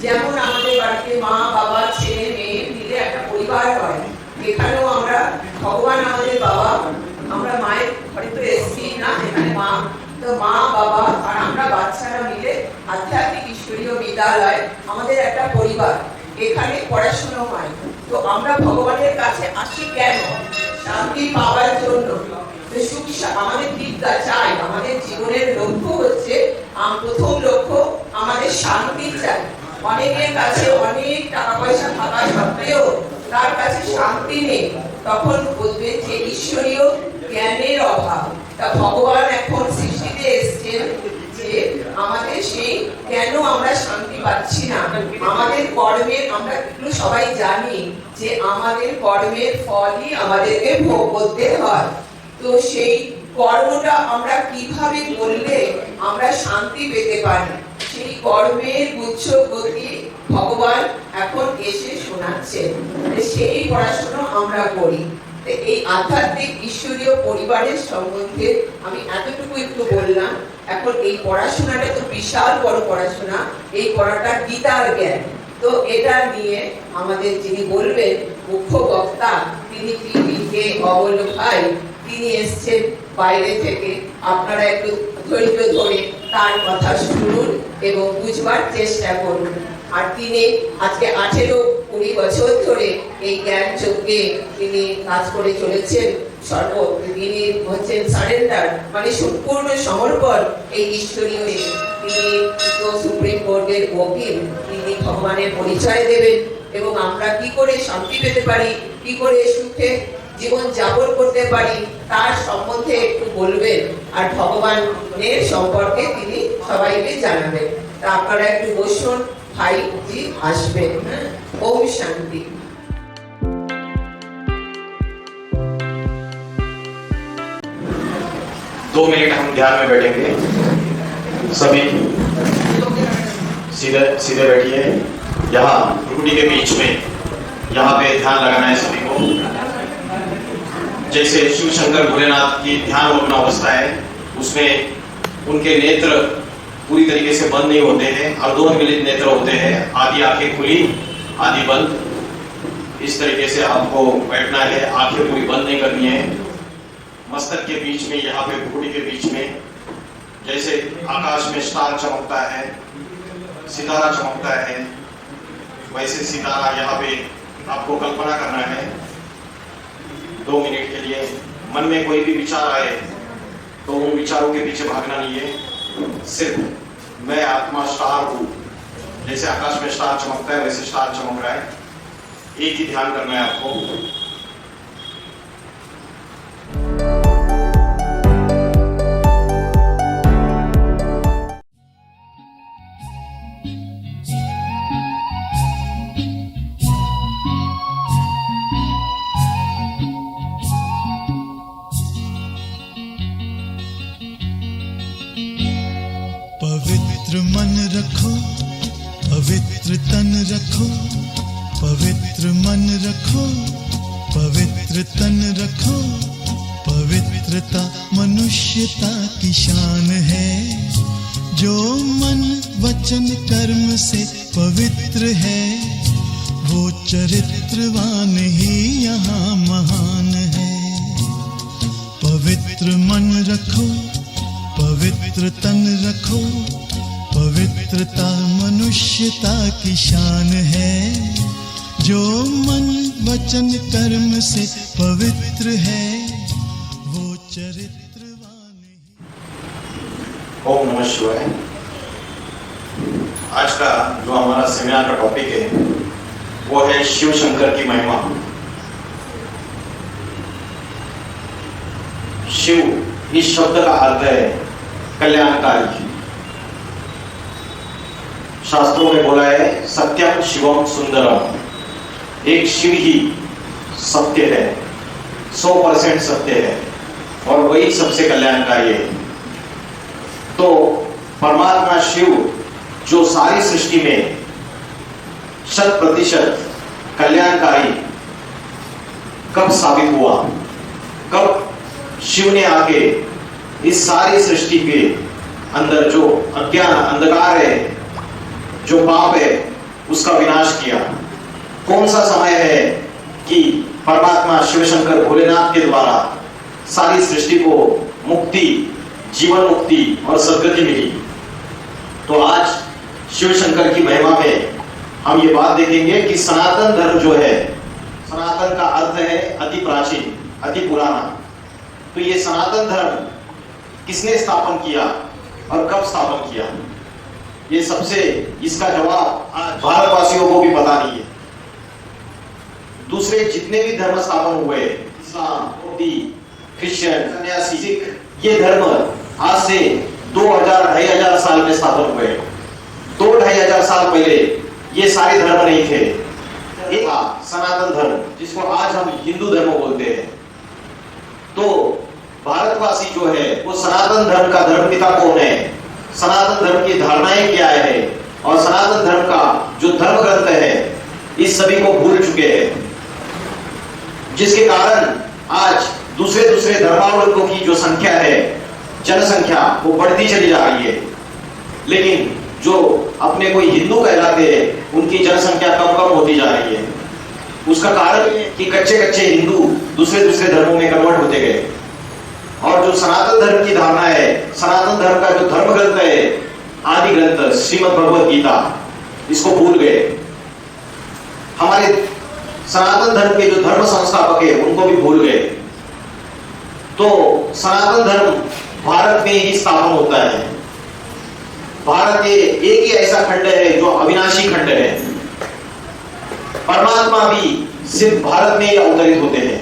যেমন আমাদের বাড়িতে মা বাবা ছেলে মেয়ে মিলে একটা পরিবার হয়, এখানেও আমরা ভগবান আমাদের বাবা, আমরা মায়ের ঘরে তো এসছি না, এখানে মা তো মা বাবা আর আমরা বাচ্চারা মিলে আধ্যাত্মিক ঈশ্বরীয় বিদ্যালয় আমাদের একটা পরিবার, এখানে পড়াশোনা হয়। তো আমরা ভগবানের কাছে আসি কেন? শান্তি পাওয়ার জন্য। আমাদের বিদ্যা চাই, আমাদের জীবনের লক্ষ্য হচ্ছে, প্রথম লক্ষ্য আমাদের শান্তি চাই। অনেকের কাছে অনেক টাকা পয়সা থাকা সত্ত্বেও তার কাছে শান্তি নেই, তখন বলবে যে ঈশ্বরীয় জ্ঞানের অভাব। তা ভগবান এখন সৃষ্টিতে এসেছেন যে আমাদের সেই কেন আমরা শান্তি পাচ্ছি না, আমাদের কর্মের, আমরা এগুলো সবাই জানি যে আমাদের কর্মের ফলই আমাদেরকে ভোগ করতে হয়। তো সেই কর্মটা আমরা কিভাবে করলে আমরা শান্তি পেতে পারি, সেই কর্মের গুচ্ছ গতি ভগবান এখন এসে শোনাচ্ছেন। সেই পড়াশোনা আমরা করি। এই আধ্যাত্মিক ঈশ্বরীয় পরিবারের সম্বন্ধে আমি এতটুকু একটু বললাম। এখন এই পড়াশোনাটা তো বিশাল বড় পড়াশোনা, এই পড়াটা গীতার জ্ঞান। তো এটা নিয়ে আমাদের যিনি বলবেন মুখ্য বক্তা, তিনি কে অবল ভাই, তিনি এসছেন বাইরে থেকে। আপনারা একটু ধৈর্য ধরে তার কথা শুনুন এবং বুঝবার চেষ্টা করুন। আর তিনি আজকে 18-20 বছর ধরে এই জ্ঞান যজ্ঞে তিনি কাজ করে চলেছেন। তিনি হচ্ছেন সারেন্ডার, মানে সম্পূর্ণ সমর্পণ এই ঈশ্বরীয়। তিনি তো সুপ্রিম কোর্টের ওকিল, তিনি ভগবানের পরিচয় দেবেন এবং আমরা কি করে শান্তি পেতে পারি, কি করে সুখে জীবন যাপন করতে পারি তার সম্বন্ধে একটু বলবেন। আর ভগবানের সম্পর্কে তিনি সবাইকে জানাবেন। তা আপনারা একটু বসুন, ভাইজি আসবেন। ওম শান্তি। दो मिनट हम ध्यान में बैठेंगे। सभी सीधे सीधे बैठिए। यहाँ भ्रुकुटी के बीच में यहाँ पे ध्यान लगाना है सभी को। जैसे शिव शंकर भोलेनाथ की ध्यान मग्न अवस्था है, उसमें उनके नेत्र पूरी तरीके से बंद नहीं होते हैं, अर्धोन्मिलित नेत्र होते हैं, आधी आंखें खुली आधी बंद। इस तरीके से आपको बैठना है, आंखें पूरी बंद नहीं करनी है। मस्तक के बीच में, यहाँ पे भ्रुकुटी के बीच में जैसे आकाश में स्टार चमकता है, सितारा चमकता है, वैसे सितारा यहाँ पे आपको कल्पना करना है। 2 मिनट के लिए मन में कोई भी विचार आए तो उन विचारों के पीछे भागना नहीं है। सिर्फ मैं आत्मा स्टार हूँ, जैसे आकाश में स्टार चमकता है वैसे स्टार चमक रहा है, एक ही ध्यान करना है आपको। पवित्र मन रखो, पवित्र तन रखो, पवित्र मन रखो, पवित्र तन रखो। पवित्रता मनुष्यता की शान है। जो मन वचन कर्म से पवित्र है, वो चरित्रवान ही यहाँ महान है। पवित्र मन रखो, पवित्र तन रखो, पवित्रता मनुष्यता की शान है। जो मन वचन कर्म से पवित्र है, वो चरित्रवान ही। ओम नमः शिवाय। आज का जो हमारा सेमिनार का टॉपिक है वो है शिव शंकर की महिमा। शिव इस शब्द का अर्थ है कल्याणकारी। शास्त्रों में बोला है सत्यम शिवम सुंदरम। एक शिव ही सत्य है, 100% सत्य है और वही सबसे कल्याणकारी है। तो परमात्मा शिव जो सारी सृष्टि में 100% कल्याणकारी कब साबित हुआ, कब शिव ने आके इस सारी सृष्टि के अंदर जो अज्ञान अंधकार है, जो पाप है, उसका विनाश किया। कौन सा समय है कि परमात्मा शिव शंकर भोलेनाथ के द्वारा सारी सृष्टि को मुक्ति, जीवन मुक्ति और सद्गति मिली। तो आज शिव शंकर की महिमा में हम ये बात देखेंगे कि सनातन धर्म जो है, सनातन का अर्थ है अति प्राचीन, अति पुराना। तो ये सनातन धर्म किसने स्थापन किया और कब स्थापन किया, ये सबसे इसका जवाब आज भारतवासियों को भी पता नहीं है। दूसरे जितने भी धर्म स्थापन हुए, इस्लाम, बौद्ध, क्रिश्चियन, सन्यासी, सिख, ये धर्म आज से 2000-2500 साल में स्थापन हुए। 2-2500 साल पहले ये सारे धर्म नहीं थे। एक सनातन धर्म, जिसको आज हम हिंदू धर्म बोलते हैं। तो भारतवासी जो है वो सनातन धर्म का धर्मपिता कौन है, सनातन धर्म की धारणाएं क्या है और सनातन धर्म का जो धर्म ग्रंथ है, इस सभी को भूल चुके हैं। जिसके कारण आज दूसरे धर्मावलंबियों की जो संख्या है, जनसंख्या, वो बढ़ती चली जा रही है। लेकिन जो अपने कोई हिंदू कहलाते हैं, उनकी जनसंख्या कम होती जा रही है। उसका कारण है कि कच्चे हिंदू दूसरे धर्मों में कन्वर्ट होते गए और जो सनातन धर्म की धारणा है, सनातन धर्म का जो धर्म ग्रंथ है, आदि ग्रंथ श्रीमद् भगवद गीता, इसको भूल गए। हमारे सनातन धर्म के जो धर्म संस्थापक है, उनको भी भूल गए। तो सनातन धर्म भारत में ही स्थापन होता है। भारत एक ही ऐसा खंड है जो अविनाशी खंड है। परमात्मा भी सिर्फ भारत में ही अवतरित होते हैं।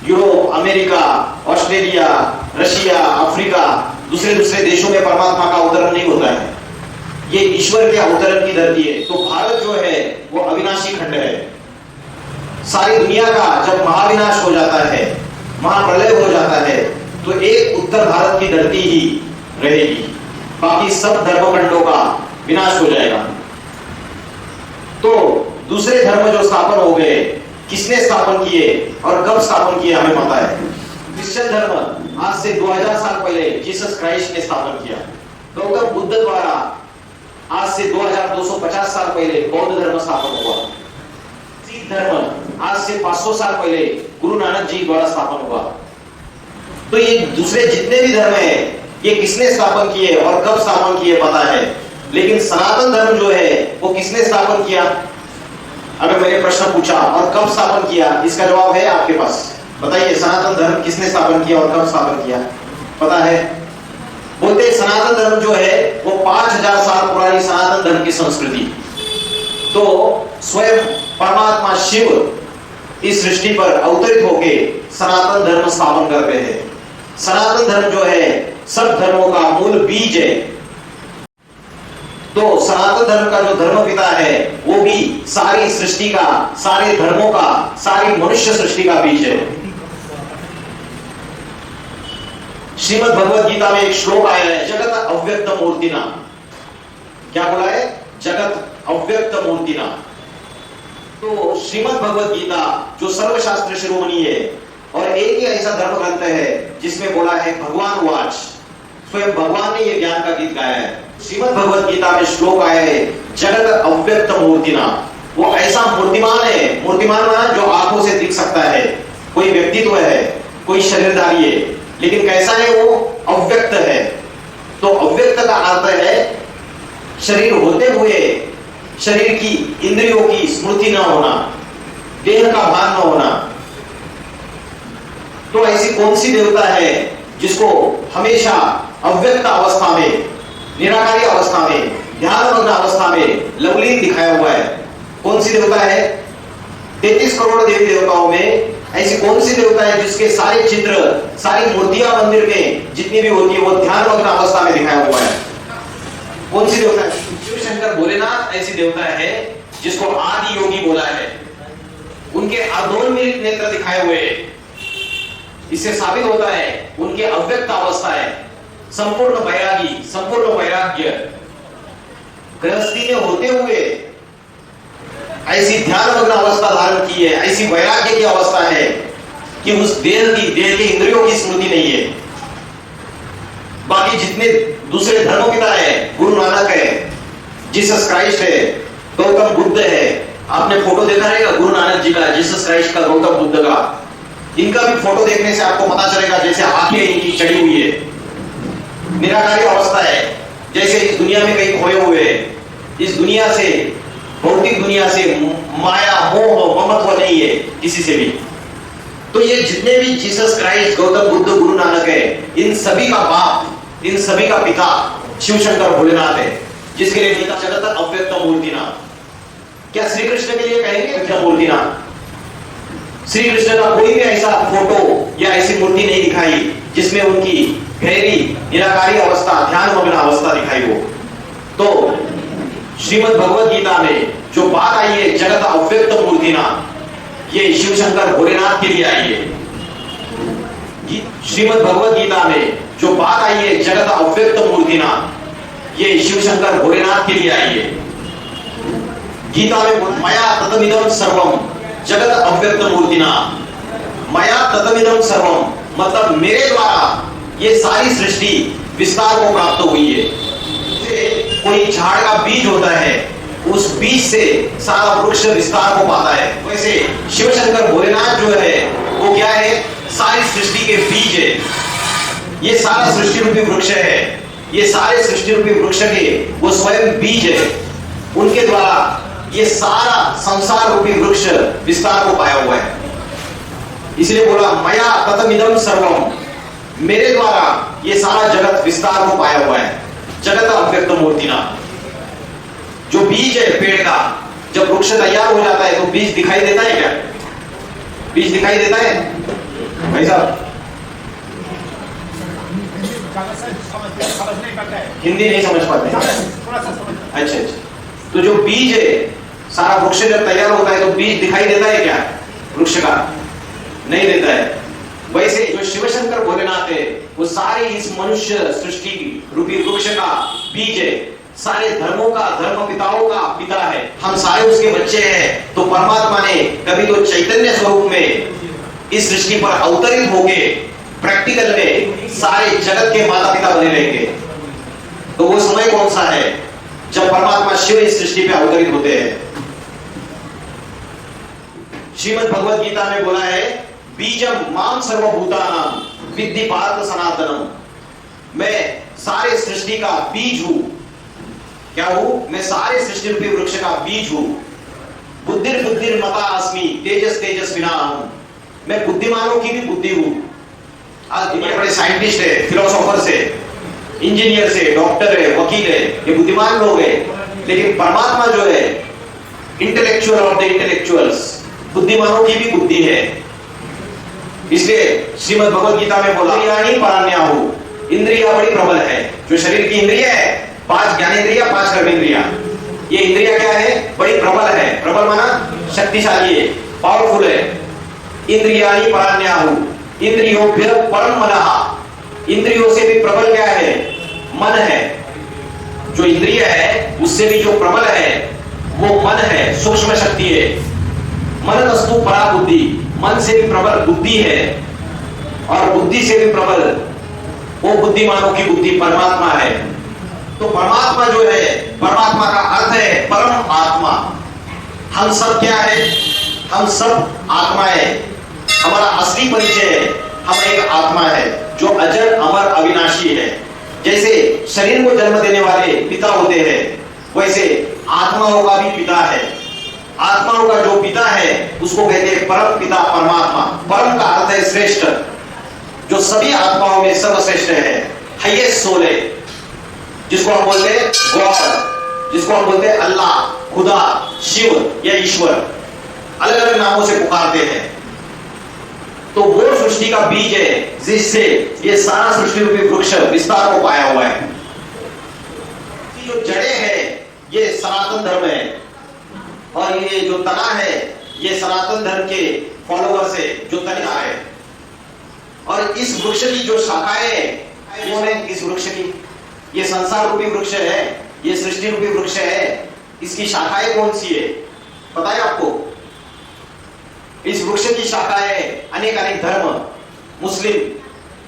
Europe, America, Australia, Russia, Africa, दूसरे देशों में परमात्मा का अवतरण नहीं होता है। ये ईश्वर के अवतरण की धरती है। तो भारत जो है वो अविनाशी खंड है। सारी दुनिया का जब महाविनाश हो जाता है, महाप्रलय हो जाता है, तो एक उत्तर भारत की धरती ही रहेगी, बाकी सब धर्मखंडों का विनाश हो जाएगा। तो दूसरे धर्म जो स्थापन हो गए, किसने स्थापन किए और कब स्थापन किए हमें पता है। क्रिश्चियन धर्म आज से 2000 साल पहले जीसस क्राइस्ट ने स्थापन किया। गौतम बुद्ध द्वारा आज से 2250 साल पहले बौद्ध धर्म स्थापन हुआ। सिख धर्म आज से 500 साल पहले गुरु नानक जी द्वारा स्थापन हुआ। तो ये दूसरे जितने भी धर्म है, ये किसने स्थापन किए और कब स्थापन किए पता है। लेकिन सनातन धर्म जो है वो किसने स्थापन किया, अगर मैंने प्रश्न पूछा और कब स्थापन किया, इसका जवाब है आपके पास। बताइए, सनातन धर्म किसने स्थापन किया और कब स्थापन किया, पता है। बोलते सनातन धर्म जो है वो 5000 साल पुरानी सनातन धर्म की संस्कृति। तो स्वयं परमात्मा शिव इस सृष्टि पर अवतरित होके सनातन धर्म स्थापन कर रहे हैं। सनातन धर्म जो है सब धर्मों का मूल बीज है। तो सनातन धर्म का जो धर्म पिता है वो भी सारी सृष्टि का, सारे धर्मों का, सारी मनुष्य सृष्टि का बीज है। श्रीमद् भगवद गीता में एक श्लोक आया है, जगत अव्यक्त मूर्तिना। क्या बोला है, जगत अव्यक्त मूर्तिना। तो श्रीमद् भगवद गीता जो सर्वशास्त्र शिरोमणि है और एक ही ऐसा धर्म ग्रंथ है जिसमें बोला है भगवान वाच, स्वयं भगवान ने ये ज्ञान का गीत गाया है। श्रीमद् भगवद गीता में श्लोक आया है, जगत अव्यक्त मूर्तिना। वो ऐसा मूर्तिमान है, मूर्तिमान जो आंखों से दिख सकता है, कोई व्यक्तित्व है, कोई शरीरधारी है, लेकिन कैसा है वो, अव्यक्त है। तो अव्यक्त का अर्थ है शरीर होते हुए शरीर की इंद्रियों की स्मृति न होना, देह का भान न होना। तो ऐसी कौन सी देवता है जिसको हमेशा अव्यक्त अवस्था में, निराकारी अवस्था में, ध्यानमग्न अवस्था में लवलीन दिखाया हुआ है? कौन सी देवता है? 33 करोड़ देवी देवताओं में ऐसी कौन सी देवता है जिसके सारे चित्र, सारी मूर्तियां मंदिर में जितनी भी होती है वो ध्यानमग्न अवस्था में दिखाया हुआ है? कौन सी देवता है? शिव शंकर भोलेनाथ ऐसी देवता है जिसको आदि योगी बोला है। उनके अर्धोन्मीलित नेत्र दिखाए हुए हैं। इससे साबित होता है उनके अव्यक्त अवस्था है, संपूर्ण बैरागी, संपूर्ण वैराग्य। गृहस्थी में होते हुए ऐसी ध्यानमग्न अवस्था धारण की है, ऐसी वैराग्य की अवस्था है कि उस देह के इंद्रियों की स्मृति नहीं है। बाकी जितने दूसरे धर्मपिता है, गुरु नानक है, जीसस क्राइस्ट है, गौतम बुद्ध है, आपने फोटो देखा रहेगा गुरु नानक जी का, जीसस क्राइस्ट का, गौतम बुद्ध का। इनका भी फोटो देखने से आपको पता चलेगा जैसे आंखें इनकी चढ़ी हुई है, निराकारी अवस्था है, जैसे इस दुनिया में कहीं खोए हुए हैं। इस दुनिया से, भौतिक दुनिया से माया मोह ममत्व नहीं है किसी से भी। तो ये जितने भी जीसस क्राइस्ट, गौतम बुद्ध, गुरु नानक है, इन सभी का बाप, इन सभी का पिता शिव शंकर भोलेनाथ है, जिसके लिए गीता जगत अव्यक्त मूर्तिनाथ। क्या श्री कृष्ण के लिए कहेंगे अव्यक्त मूर्तिनाथ? श्री कृष्ण का कोई भी ऐसा फोटो या ऐसी मूर्ति नहीं दिखाई जिसमें उनकी गहरी निराकारी अवस्था, ध्यान मग्न अवस्था दिखाई हो। तो श्रीमद् भगवद गीता में जो बात आई है जगत अव्यक्त मूर्तिनाथ, ये शिव शंकर भोलेनाथ के लिए आई है। श्रीमद् भगवद गीता में जो बात आई है जगत अव्यक्त मूर्तिनाथ, ये शिव शंकर भोलेनाथ के लिए आई है। गीता में मया ततमिदं सर्वम जगत अव्यक्त मूर्तिनाथ, मया ततमिदं सर्वम मतलब मेरे द्वारा ये सारी सृष्टि विस्तार को प्राप्त हुई है। कोई झाड़ का बीज होता है, उस बीज से सारा वृक्ष विस्तार को पाता है, वैसे शिव शंकर भोलेनाथ जो है वो क्या है? सारी सृष्टि के बीज है। ये सारा सृष्टि रूपी वृक्ष है, ये सारे सृष्टि रूपी वृक्ष के वो स्वयं बीज है, उनके द्वारा ये सारा संसार रूपी वृक्ष विस्तार को पाया हुआ है। इसलिए बोला मया ततमिदं सर्वम, मेरे द्वारा ये सारा जगत विस्तार को पाया हुआ है। जगत अव्यक्त मूर्तिनाथ जो बीज है पेड़ का, जब वृक्ष तैयार हो जाता है तो बीज दिखाई देता है क्या? बीज दिखाई देता है भाई साहब? हिंदी नहीं समझ पाते? अच्छा अच्छा। तो जो बीज है, सारा वृक्ष जब तैयार होता है तो बीज दिखाई देता है क्या वृक्ष का? नहीं देता है। वैसे जो शिव शंकर भोलेनाथ है वो सारे इस मनुष्य सृष्टि रूपी वृक्ष का बीज है, सारे धर्मों का, धर्म पिताओं का पिता है। हम सारे उसके बच्चे हैं। तो परमात्मा ने कभी तो चैतन्य स्वरूप में इस सृष्टि पर अवतरित होके प्रैक्टिकल में सारे जगत के माता पिता बने रहेंगे। तो वो समय कौन सा है? जब परमात्मा शिव इस सृष्टि पे अवतरित होते हैं। श्रीमद् भगवद गीता में बोला है बीजम माम सर्वभूतानां विद्धि पार्थ सनातनम, मैं सारे सृष्टि का बीज हूं। क्या हूं? मैं सारे सृष्टि रूपी वृक्ष का बीज हूं। बुद्धिर बुद्धिर मता अस्मि तेजस तेजस्विना हूं, मैं बुद्धिमानों की भी बुद्धि हूं। आज बड़े बड़े साइंटिस्ट है, फिलोसोफर से, इंजीनियर से, डॉक्टर है, वकील है, ये बुद्धिमान लोग हैं। लेकिन परमात्मा जो है इंटेलेक्चुअल ऑफ द इंटेलेक्चुअल्स, बुद्धिमानों की भी बुद्धि है। इसलिए श्रीमद् भगवद गीता में बोला इंद्रियाणि पराण्याहु, इंद्रिया बड़ी प्रबल है। जो शरीर की इंद्रिया है, 5 ज्ञानेंद्रिया, 5 कर्मेंद्रिया, ये इंद्रिया क्या है? बड़ी प्रबल है। प्रबल माना शक्तिशाली है, पावरफुल है। इंद्रियाणि पराण्याहु इंद्रियोभ्य परम मनः, इंद्रियों से भी प्रबल क्या है? मन है। जो इंद्रिय है उससे भी जो प्रबल है वो मन है, सूक्ष्म शक्ति है। मनस्तु परा बुद्धि, मन से भी प्रबल बुद्धि है, और बुद्धि से भी प्रबल वो बुद्धिमानों की बुद्धि परमात्मा है। तो परमात्मा जो है, परमात्मा का अर्थ है परम आत्मा। हम सब क्या है? हम सब आत्माएं। हमारा असली परिचय है, हम एक आत्मा है जो अजर अमर अविनाशी है। जैसे शरीर को जन्म देने वाले पिता होते हैं, वैसे आत्माओं का भी पिता है। आत्माओं का जो पिता है उसको कहते हैं परम पिता परमात्मा। परम का अर्थ है श्रेष्ठ, जो सभी आत्माओं में सर्वश्रेष्ठ है, हाईएस्ट सोल है, जिसको हम बोलते हैं गॉड, जिसको हम बोलते हैं अल्लाह, खुदा, शिव या ईश्वर, अलग अलग नामों से पुकारते हैं। तो वो सृष्टि का बीज है जिससे ये सारा सृष्टि रूपी वृक्ष विस्तार को पाया हुआ है। जो जड़ें हैं ये सनातन धर्म है, और ये जो तना है ये सनातन धर्म के फॉलोअर्स है, जो तना है। और इस वृक्ष की जो शाखाएं हैं, इस वृक्ष की, ये संसार रूपी वृक्ष है, ये सृष्टि रूपी वृक्ष है, इसकी शाखाएं कौन सी है पता है आपको? इस वृक्ष की शाखाएं अनेक अनेक धर्म, मुस्लिम,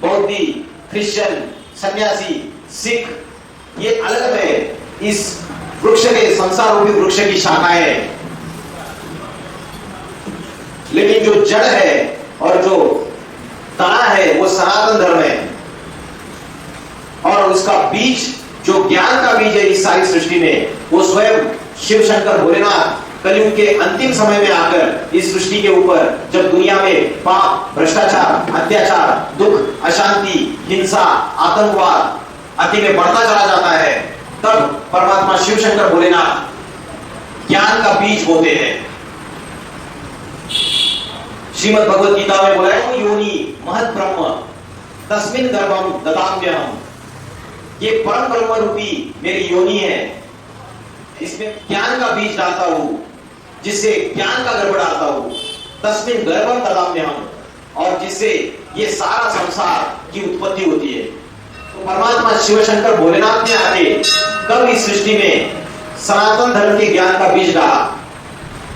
बौद्धी, क्रिश्चियन, सन्यासी, सिख, ये अलग है इस वृक्ष के संसार रूपी वृक्ष की शाखाएं, लेकिन जो जड़ है और जो तना है वो सनातन धर्म है। और उसका बीज जो ज्ञान का बीज है इस सारी सृष्टि में, वो स्वयं शिव शंकर भोलेनाथ कलयुग के अंतिम समय में आकर इस सृष्टि के ऊपर, जब दुनिया में पाप, भ्रष्टाचार, अत्याचार, दुख, अशांति, हिंसा, आतंकवाद अति में बढ़ता चला जाता है, तब परमात्मा शिव शंकर भोलेनाथ ज्ञान का बीज होते हैं। श्रीमद् भगवद गीता में बोला है, योनि महत् ब्रह्म तस्मिन् गर्भम ददाम्यहम्। ये परम ब्रह्म रूपी मेरी योनि है, इसमें ज्ञान का बीज डालता हूं, जिससे ज्ञान का गर्भ डालता हूं। तस्मिन् गर्भम ददाम्यहम्, और जिससे ये सारा संसार की उत्पत्ति होती है। तो परमात्मा शिव शंकर भोलेनाथ ने आके कब इस सृष्टि में सनातन धर्म के ज्ञान का बीज डाला,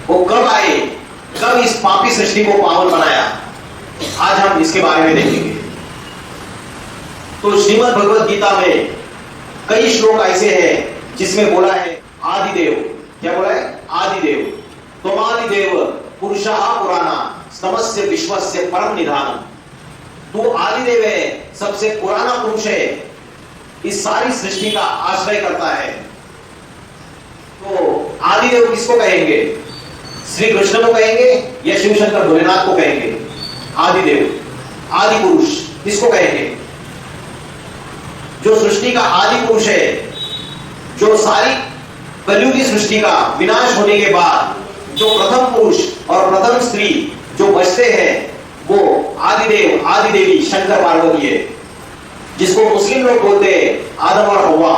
वो कब आए, कब इस पापी सृष्टि को पावन बनाया, आज हम इसके बारे में देखेंगे। तो श्रीमद् भगवद गीता में कई श्लोक ऐसे हैं जिसमें बोला है आदिदेव। क्या बोला है? आदिदेव। त्वमादिदेव पुरुषः पुराणा स्तमस्य विश्वस्य परम निधानम। तू आदिदेव है, सबसे पुराना पुरुष है, इस सारी सृष्टि का आश्रय करता है। तो आदिदेव किसको कहेंगे? श्री कृष्ण को कहेंगे या शिव शंकर भोलेनाथ को कहेंगे? आदिदेव, आदि पुरुष किसको कहेंगे? जो सृष्टि का आदि पुरुष है, जो सारी कलयुगी सृष्टि का विनाश होने के बाद जो प्रथम पुरुष और प्रथम स्त्री जो बचते हैं, वो आदिदेव आदिदेवी शंकर पार्वती है, जिसको मुस्लिम लोग बोलते हैं आदम और हव्वा,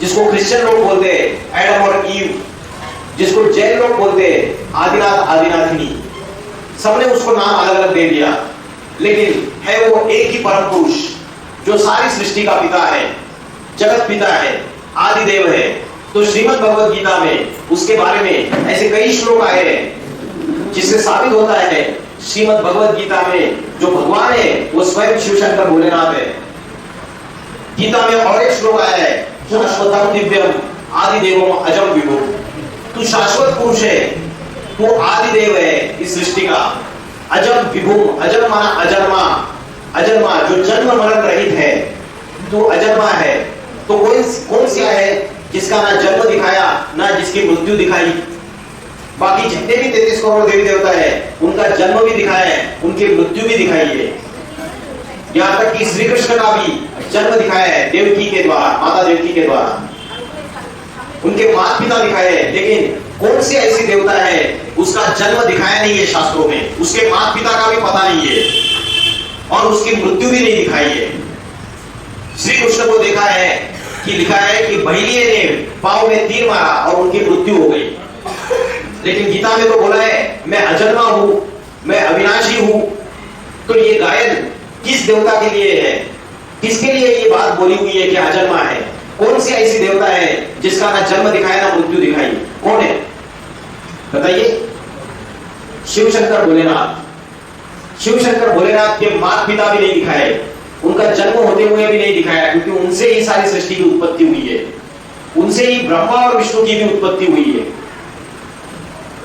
जिसको क्रिश्चियन लोग बोलते हैं एडम और ईव, जिसको जैन लोग बोलते हैं आदिनाथ आदिनाथिनी। सबने उसको नाम अलग अलग दे दिया, लेकिन है वो एक ही परम पुरुष जो सारी सृष्टि का पिता है, जगत पिता है, आदिदेव है। तो श्रीमद् भगवद गीता में उसके बारे में ऐसे कई श्लोक आए हैं, जिससे साबित होता है श्रीमद् भगवद गीता में जो भगवान है वो स्वयं शिव शंकर भोलेनाथ है। गीता में और एक श्लोक आया है, शाश्वतम दिव्यम आदिदेवम अजम विभु। तू शाश्वत पुरुष है, तू आदिदेव है इस सृष्टि का। अजम विभु, अजम माना अजन्मा, अजन्मा जो जन्म मरण रहित है, तू अजन्मा है। तो कौन सा है जिसका ना जन्म दिखाया ना जिसकी मृत्यु दिखाई? बाकी जितने भी 33 करोड़ देवी देवता है, उनका जन्म भी दिखाया है, उनकी मृत्यु भी दिखाई है। यहां तक कि श्री कृष्ण का भी जन्म दिखाया है देवकी के द्वारा, माता देवकी के द्वारा, उनके माता पिता दिखाए हैं। लेकिन कौन सी ऐसी देवता है उसका जन्म दिखाया नहीं है शास्त्रों में, उसके माता पिता का भी पता नहीं है और उसकी मृत्यु भी नहीं दिखाई है। श्री कृष्ण को देखा है कि लिखा है कि बहिलिये ने पांव में तीर मारा और उनकी मृत्यु हो गई, लेकिन गीता में तो बोला है मैं अजन्मा हूं, मैं अविनाशी हूं। तो ये गायन किस देवता के लिए है? किसके लिए ये बात बोली हुई है कि अजन्मा है? कौन सी ऐसी देवता है जिसका ना जन्म दिखाया ना मृत्यु दिखाई? कौन है बताइए? शिव शंकर भोलेनाथ। शिव शंकर भोलेनाथ के माता पिता भी नहीं दिखाए, उनका जन्म होते हुए भी नहीं दिखाया, क्योंकि उनसे ही सारी सृष्टि की उत्पत्ति हुई है, उनसे ही ब्रह्मा और विष्णु की भी उत्पत्ति हुई है।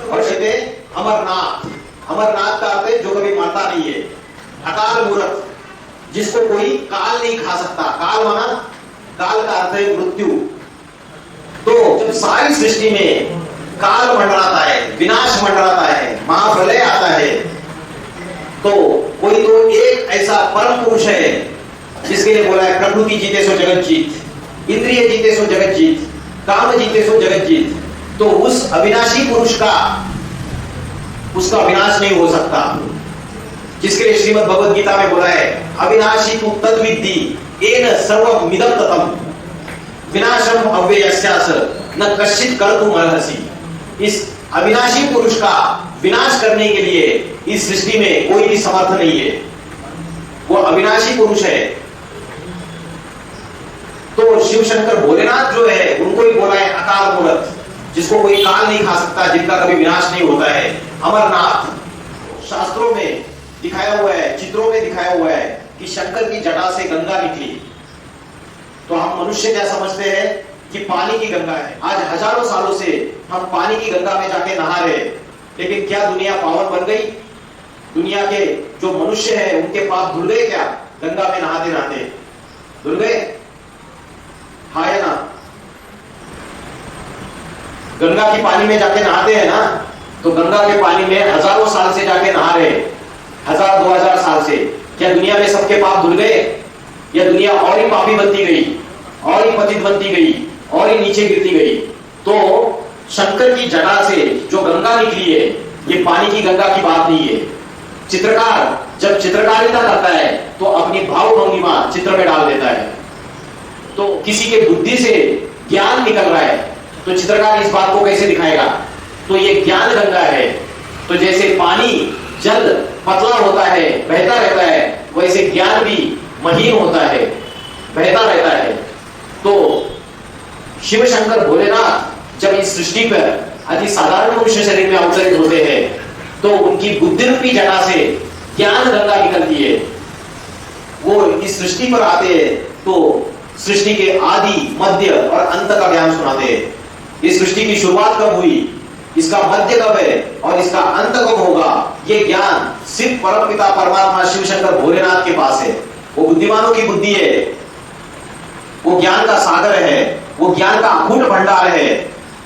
और कहते अमरनाथ। अमरनाथ का अर्थ है जो कभी मरता नहीं है, अकाल मूर्त, जिसको कोई काल नहीं खा सकता। काल माना, काल का अर्थ है मृत्यु। तो जब सारी सृष्टि में काल मंडराता है, विनाश मंडराता है, महाप्रलय आता है, तो कोई तो एक ऐसा परम पुरुष है जिसके लिए बोला है प्रकृति जीते सो जगत जीत, इंद्रिय जीते सो जगत जीत, काम जीते सो जगत जीत। तो उस अविनाशी पुरुष का उसका विनाश नहीं हो सकता, जिसके लिए श्रीमद् भगवद गीता में बोला है अविनाशी तु तद्विद्धि येन सर्वमिदं ततम् विनाशम अव्ययस्यास न कश्चित् कर्तुम् अर्हसि। इस अविनाशी पुरुष का विनाश करने के लिए इस सृष्टि में कोई भी समर्थ नहीं है, वो अविनाशी पुरुष है। तो शिव शंकर भोलेनाथ जो है उनको ही बोला है अकाल मूर्त, जिसको कोई काल नहीं खा सकता, जिनका कभी विनाश नहीं होता है। अमरनाथ शास्त्रों में दिखाया हुआ है, चित्रों में दिखाया हुआ है कि शंकर की जटा से गंगा निकली। तो हम मनुष्य क्या समझते हैं, कि पानी की गंगा है। आज हजारों सालों से हम पानी की गंगा में जाके नहा रहे, लेकिन क्या दुनिया पावन बन गई? दुनिया के जो मनुष्य हैं उनके पाप धुल गए क्या? गंगा में नहाते नहाते धुल गए? हाँ या ना? गंगा की पानी में जाके नहाते हैं ना, तो गंगा के पानी में हजारों साल से जाके नहा रहे, 1000-2000 साल से। क्या दुनिया में सबके पाप धुल गए? या दुनिया और ही पापी बनती गई, और ही पतित बनती गई, और ही नीचे गिरती गई? तो शंकर की जटा से जो गंगा निकली है, ये पानी की गंगा की बात नहीं है। चित्रकार जब चित्रकारिता करता है तो अपनी भाव भंगिमा चित्र में डाल देता है। तो किसी के बुद्धि से ज्ञान निकल रहा है, तो चित्रकार इस बात को कैसे दिखाएगा? तो ये ज्ञान गंगा है। तो जैसे पानी जल पतला होता है, बहता रहता है, वैसे ज्ञान भी महीन होता है, बहता रहता है। तो शिव शंकर भोलेनाथ जब इस सृष्टि पर अति साधारण मनुष्य शरीर में अवतरित होते हैं, तो उनकी बुद्धि रूपी जटा से ज्ञान गंगा निकलती है। वो इस सृष्टि पर आते हैं तो सृष्टि के आदि, मध्य और अंत का ज्ञान सुनाते हैं। इस सृष्टि की शुरुआत कब हुई, इसका मध्य कब है और इसका अंत कब होगा, ये ज्ञान सिर्फ परमपिता परमात्मा शिव शंकर भोलेनाथ के पास है। वो बुद्धिमानों की बुद्धि है, वो ज्ञान का सागर है, वो ज्ञान का अखूट भंडार है।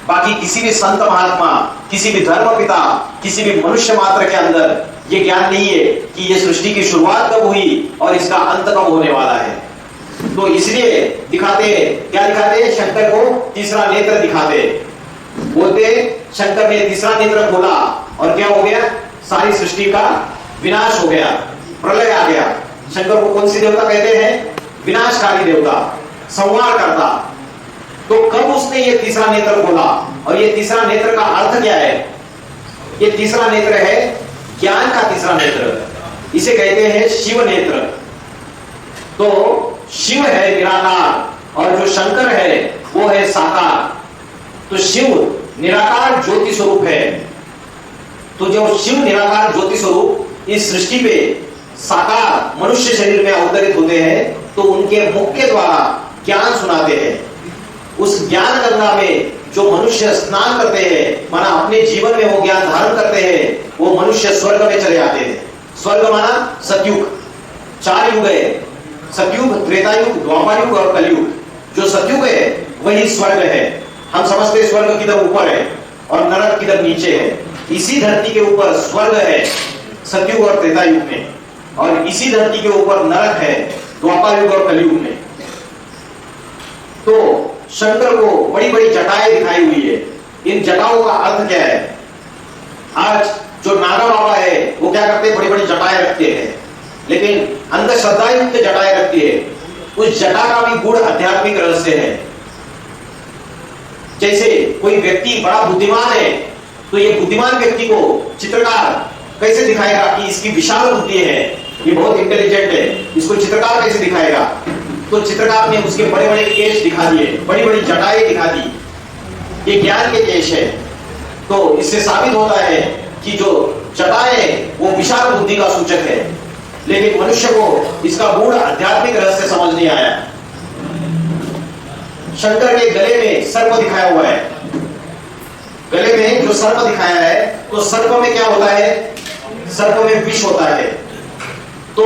बाकी किसी भी संत महात्मा, किसी भी धर्म पिता, किसी भी मनुष्य मात्र के अंदर ये ज्ञान नहीं है कि ये सृष्टि की शुरुआत कब हुई और इसका अंत कब होने वाला है। तो इसलिए दिखाते हैं, क्या दिखाते हैं? शंकर को तीसरा नेत्र दिखाते। बोलते शंकर ने तीसरा नेत्र खोला और क्या हो गया? सारी सृष्टि का विनाश हो गया, प्रलय आ गया। शंकर को कौन सी देवता कहते हैं? विनाशकारी देवता, संहार करता। तो कब उसने ये तीसरा नेत्र खोला? और ये तीसरा नेत्र का अर्थ क्या है? ये तीसरा नेत्र है ज्ञान का तीसरा नेत्र, इसे कहते हैं शिव नेत्र। तो शिव है निराकार और जो शंकर है वो है साकार। तो शिव निराकार ज्योति स्वरूप है। तो जो शिव निराकार ज्योति स्वरूप इस सृष्टि पे साकार मनुष्य शरीर में अवतरित होते हैं, तो उनके मुख के द्वारा ज्ञान सुनाते हैं। उस ज्ञान गंगा में जो मनुष्य स्नान करते हैं, माना अपने जीवन में वो ज्ञान धारण करते हैं, वो मनुष्य स्वर्ग में चले जाते हैं। स्वर्ग माना सतयुग, 4 युग है, सतयुग, त्रेतायुग, द्वापर युग और कलयुग। जो सतयुग है वही स्वर्ग है। हम समझते हैं स्वर्ग किधर ऊपर है और नरक किधर नीचे है। इसी धरती के ऊपर स्वर्ग है सतयुग और त्रेतायुग में, और इसी धरती के ऊपर नरक है द्वापर युग और कलयुग में। तो शंकर को बड़ी बड़ी जटाएं दिखाई हुई है। इन जटाओं का अर्थ क्या है? आज जो नागा बाबा है वो क्या करते हैं? बड़ी बड़ी जटाएं रखते हैं, लेकिन अंधश्रद्धा युक्त जटाएं रखती है। उस जटा का भी गूढ़ आध्यात्मिक रहस्य है। जैसे कोई व्यक्ति बड़ा बुद्धिमान है, तो ये बुद्धिमान व्यक्ति को चित्रकार कैसे दिखाएगा कि इसकी विशाल बुद्धि है, ये बहुत इंटेलिजेंट है, इसको चित्रकार कैसे दिखाएगा? तो चित्रकार ने उसके बड़े बड़े केश दिखा दिए, बड़ी बड़ी जटाएं दिखा दी। ये ज्ञान के केश है। तो इससे साबित होता है कि जो जटाएं वो विशाल बुद्धि का सूचक है, लेकिन मनुष्य को इसका गूढ़ आध्यात्मिक रहस्य समझ नहीं आया। शंकर के गले में सर्प दिखाया हुआ है। गले में जो सर्प दिखाया है, तो सर्प में क्या होता है? सर्प में विष होता है। तो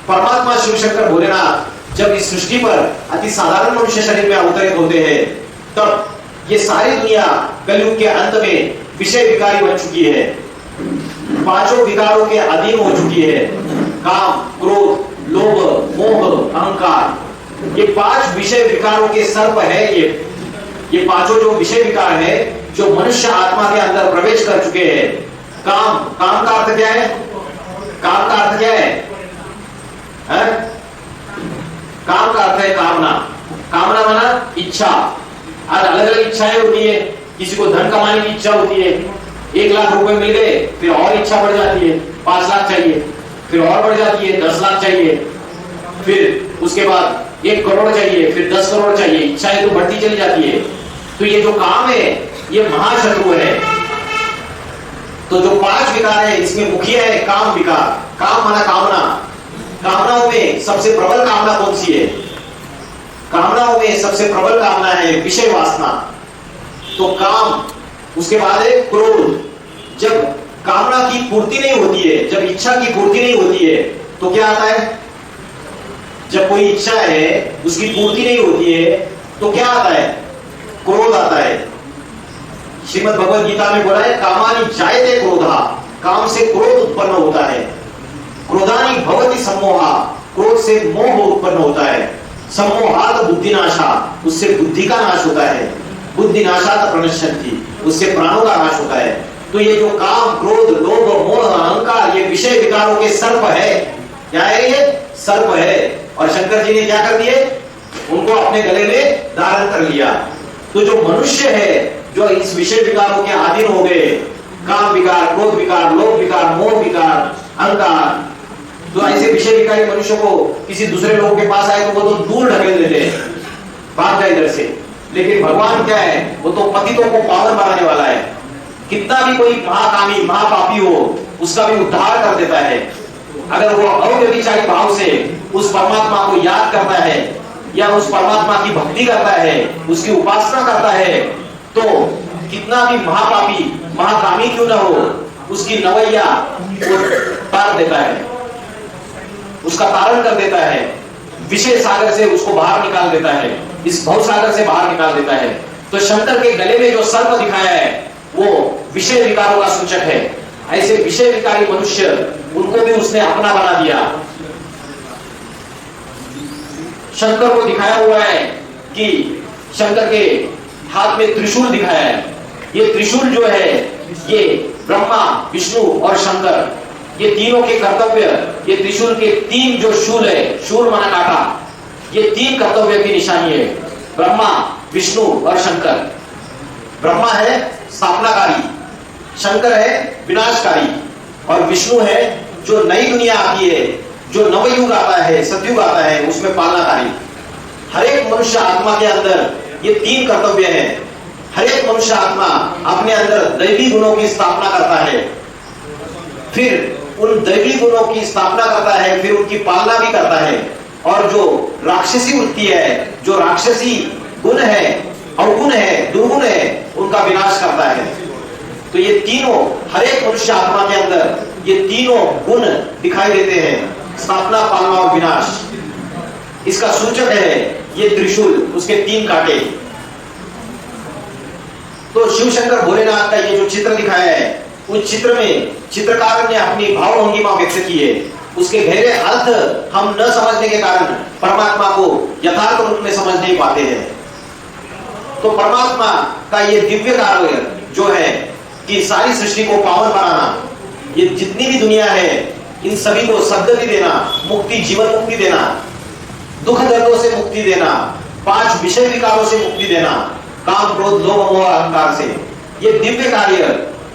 परमात्मा शिव शंकर भोलेनाथ जब इस सृष्टि पर अति साधारण मनुष्य शरीर में अवतरित होते हैं, तब ये सारी दुनिया कलयुग के अंत में विषय विकारी बन चुकी है, 5 विकारों के अधीन हो चुकी है। काम, क्रोध, लोभ, मोह, अहंकार, ये 5 विषय विकारों के सर्प है। ये 5 जो विषय विकार है, जो मनुष्य आत्मा के अंदर प्रवेश कर चुके हैं। काम, काम का अर्थ क्या है? काम का अर्थ क्या है? काम का अर्थ है कामना। कामना माना इच्छा। आज अलग अलग इच्छाएं होती है। किसी को धन कमाने की इच्छा होती है, 1 लाख रुपए मिल गए, फिर और इच्छा बढ़ जाती है, 5 लाख चाहिए, फिर और बढ़ जाती है, 10 लाख चाहिए, फिर उसके बाद 1 करोड़ चाहिए, फिर 10 करोड़ चाहिए। इच्छाएं तो बढ़ती चली जाती है। तो ये जो काम है ये महाशत्रु है। तो जो 5 विकार है इसमें मुखिया है काम विकार। काम माना कामना। कामनाओं में सबसे प्रबल कामना कौन सी है? कामनाओं में सबसे प्रबल कामना है विषय वासना, तो काम, उसके बाद है क्रोध। जब कामना की पूर्ति नहीं होती है, जब इच्छा की पूर्ति नहीं होती है, तो क्या आता है? जब कोई इच्छा है उसकी पूर्ति नहीं होती है तो क्या आता है? क्रोध आता है। श्रीमद् भगवद गीता में बोला है कामानि जायते क्रोधा, काम से क्रोध उत्पन्न होता है। क्रोधानि भवति सम्मोहा, क्रोध से मोह उत्पन्न होता है। सम्मोहात बुद्धिनाशा, उससे बुद्धि का नाश होता है। बुद्धिनाशात प्रणश्यन्ति, उससे प्राणों का नाश होता है। तो ये जो काम, क्रोध, लोभ, मोह, अहंकार, ये विषय विकारों के सर्प है। क्या है ये? सर्प है। और शंकर जी ने क्या कर दिए? उनको अपने गले में धारण कर लिया। तो जो मनुष्य है जो इस विषय विकारों के अधीन हो गए, काम विकार, क्रोध विकार, लोभ विकार, मोह विकार, अहंकार, तो ऐसे विषय विकारी मनुष्य को किसी दूसरे लोगों के पास आए तो वो तो दूर ढकेल देते हैं, भाग जाए इधर से। लेकिन भगवान क्या है? वो तो पतितों को पावन बनाने वाला है। कितना भी कोई महाकामी, महापापी हो, उसका भी उद्धार कर देता है। अगर वो अव्यभिचारी भाव से उस परमात्मा को याद करता है या उस परमात्मा की भक्ति करता है, उसकी उपासना करता है, तो कितना भी महापापी, महाकामी क्यों ना हो, उसकी नवैया वो तार देता है, उसका तारण कर देता है, विषय सागर से उसको बाहर निकाल देता है, इस भव सागर से बाहर निकाल देता है। तो शंकर के गले में जो सर्प दिखाया है वो विषय विकारों का सूचक है। ऐसे विषय विकारी मनुष्य, उनको भी उसने अपना बना दिया। शंकर को दिखाया हुआ है कि शंकर के हाथ में त्रिशूल दिखाया है। ये त्रिशूल जो है ये ब्रह्मा, विष्णु और शंकर, ये तीनों के कर्तव्य, ये त्रिशूल के तीन जो शूल है, शूल माना काटा, ये तीन कर्तव्य की निशानी है। ब्रह्मा, विष्णु और शंकर। ब्रह्मा है स्थापनाकारी, शंकर है विनाशकारी, और विष्णु है जो नई दुनिया आती है, जो नवयुग आता है, सतयुग आता है, उसमें पालनाकारी। हर एक मनुष्य आत्मा के अंदर ये तीन कर्तव्य हैं। हर एक मनुष्य आत्मा अपने अंदर दैवी गुणों की स्थापना करता है, फिर उन दैवी गुणों की स्थापना करता है, फिर उनकी पालना भी करता है। और जो राक्षसी वृत्ति है, जो राक्षसी गुण है, अवगुण है, दुर्गुण है, उनका विनाश करता है। तो ये तीनों, हर एक मनुष्य आत्मा के अंदर ये तीनों गुण दिखाई देते हैं, स्थापना, पालना और विनाश। इसका सूचक है ये त्रिशूल, उसके तीन कांटे। तो शिव शंकर भोलेनाथ का ये जो चित्र दिखाया है, उस चित्र में चित्रकार ने अपनी भावभंगिमा व्यक्त की है। उसके गहरे अर्थ हम न समझने के कारण परमात्मा को यथार्थ रूप में समझ नहीं पाते हैं। तो परमात्मा का ये दिव्य कार्य जो है कि सारी सृष्टि को पावन बनाना, ये जितनी भी दुनिया है इन सभी को सद्गति देना, मुक्ति, जीवन मुक्ति देना, दुख दर्दों से मुक्ति देना, 5 विषय विकारों से मुक्ति देना, काम, क्रोध, लोभ, मोह, अहंकार से, ये दिव्य कार्य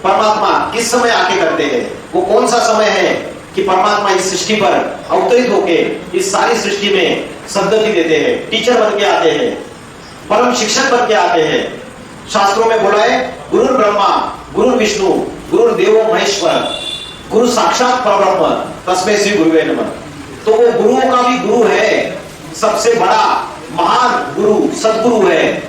परमात्मा किस समय आके करते हैं? वो कौन सा समय है कि परमात्मा इस सृष्टि पर अवतरित होके इस सारी सृष्टि में सद्गति देते हैं, टीचर बन के आते हैं, परम शिक्षक बन के आते हैं। शास्त्रों में बोला है गुरु ब्रह्मा, गुरु विष्णु, गुरु देवो महेश्वर, गुरु साक्षात परब्रह्म, तस्मै श्री गुरुवे नमः। तो वो गुरुओं का भी गुरु है, सबसे बड़ा महान गुरु सदगुरु है,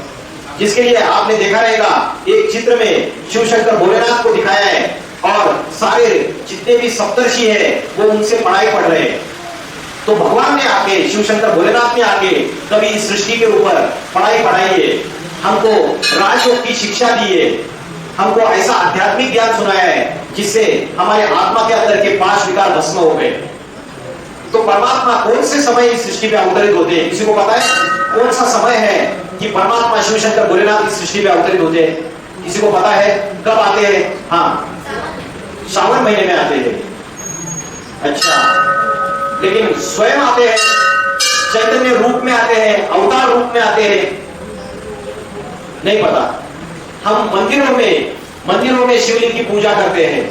जिसके लिए आपने देखा रहेगा एक चित्र में शिव शंकर भोलेनाथ को दिखाया है और सारे जितने भी सप्तर्षि है वो उनसे पढ़ाई पढ़ रहे हैं। तो भगवान ने आके, शिव शंकर भोलेनाथ ने आके कभी इस सृष्टि के ऊपर पढ़ाई पढ़ाई है, हमको राजयोग की शिक्षा दी है, हमको ऐसा आध्यात्मिक ज्ञान सुनाया है जिससे हमारे आत्मा के अंदर के 5 विकार भस्म हो गए। तो परमात्मा कौन से समय इस सृष्टि पे अवतरित होते हैं? किसी को पता है कौन सा समय है कि परमात्मा शिव शंकर भोलेनाथ इस सृष्टि पे अवतरित होते हैं? किसी को पता है कब आते हैं? हाँ, श्रावण महीने में आते हैं। अच्छा, लेकिन स्वयं आते हैं, चैतन्य रूप में आते हैं, अवतार रूप में आते हैं? नहीं पता। हम मंदिरों में शिवलिंग की पूजा करते हैं।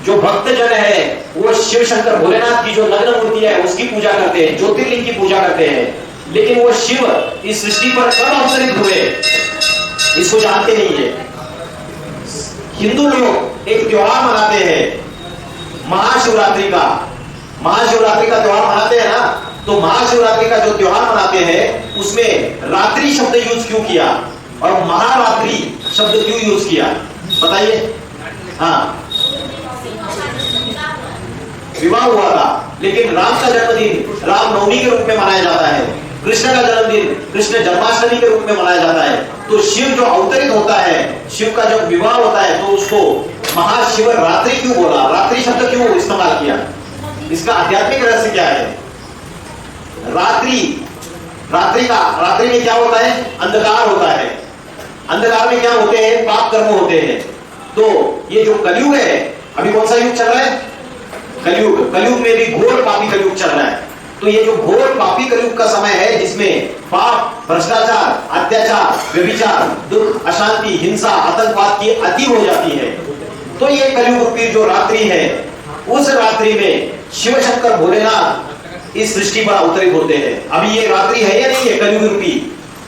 जो भक्तजन है वो शिव शंकर भोलेनाथ की जो नग्न मूर्ति है उसकी पूजा करते हैं, ज्योतिर्लिंग की पूजा करते हैं। लेकिन वो शिव इस सृष्टि पर कब अवतरित हुए इसको जानते नहीं है। हिंदू लोग एक त्योहार मनाते हैं महाशिवरात्रि का। महाशिवरात्रि का त्योहार मनाते हैं ना, तो महाशिवरात्रि का जो त्योहार मनाते हैं उसमें रात्रि शब्द यूज क्यों किया और महारात्रि शब्द क्यों यूज किया, बताइए। हाँ, विवाह हुआ था, लेकिन राम का जन्मदिन रामनवमी के रूप में मनाया जाता है, कृष्ण का जन्मदिन कृष्ण जन्माष्टमी के रूप में मनाया जाता है। तो शिव जो अवतरित होता है, शिव का जब विवाह होता है तो उसको महाशिवरात्रि क्यों बोला, रात्रि शब्द क्यों इस्तेमाल किया, इसका आध्यात्मिक रहस्य क्या है। रात्रि में क्या होता है, अंधकार होता है, अंधकार में क्या होते हैं, पाप कर्म होते हैं। तो ये जो कलयुग है, अभी कौन सा युग चल रहा है, कलयुग, कलयुग में भी घोर पापी कलयुग चल रहा है। तो ये जो घोर पापी कलयुग का समय है जिसमें पाप, भ्रष्टाचार, अत्याचार, व्यभिचार, दुख, अशांति, हिंसा, आतंकवाद की अति हो जाती है। तो ये कलयुग रूपी जो रात्रि है, उस रात्रि में शिव शंकर भोलेनाथ इस सृष्टि पर अवतरित होते हैं। अभी ये रात्रि है या नहीं है, कलयुग रूपी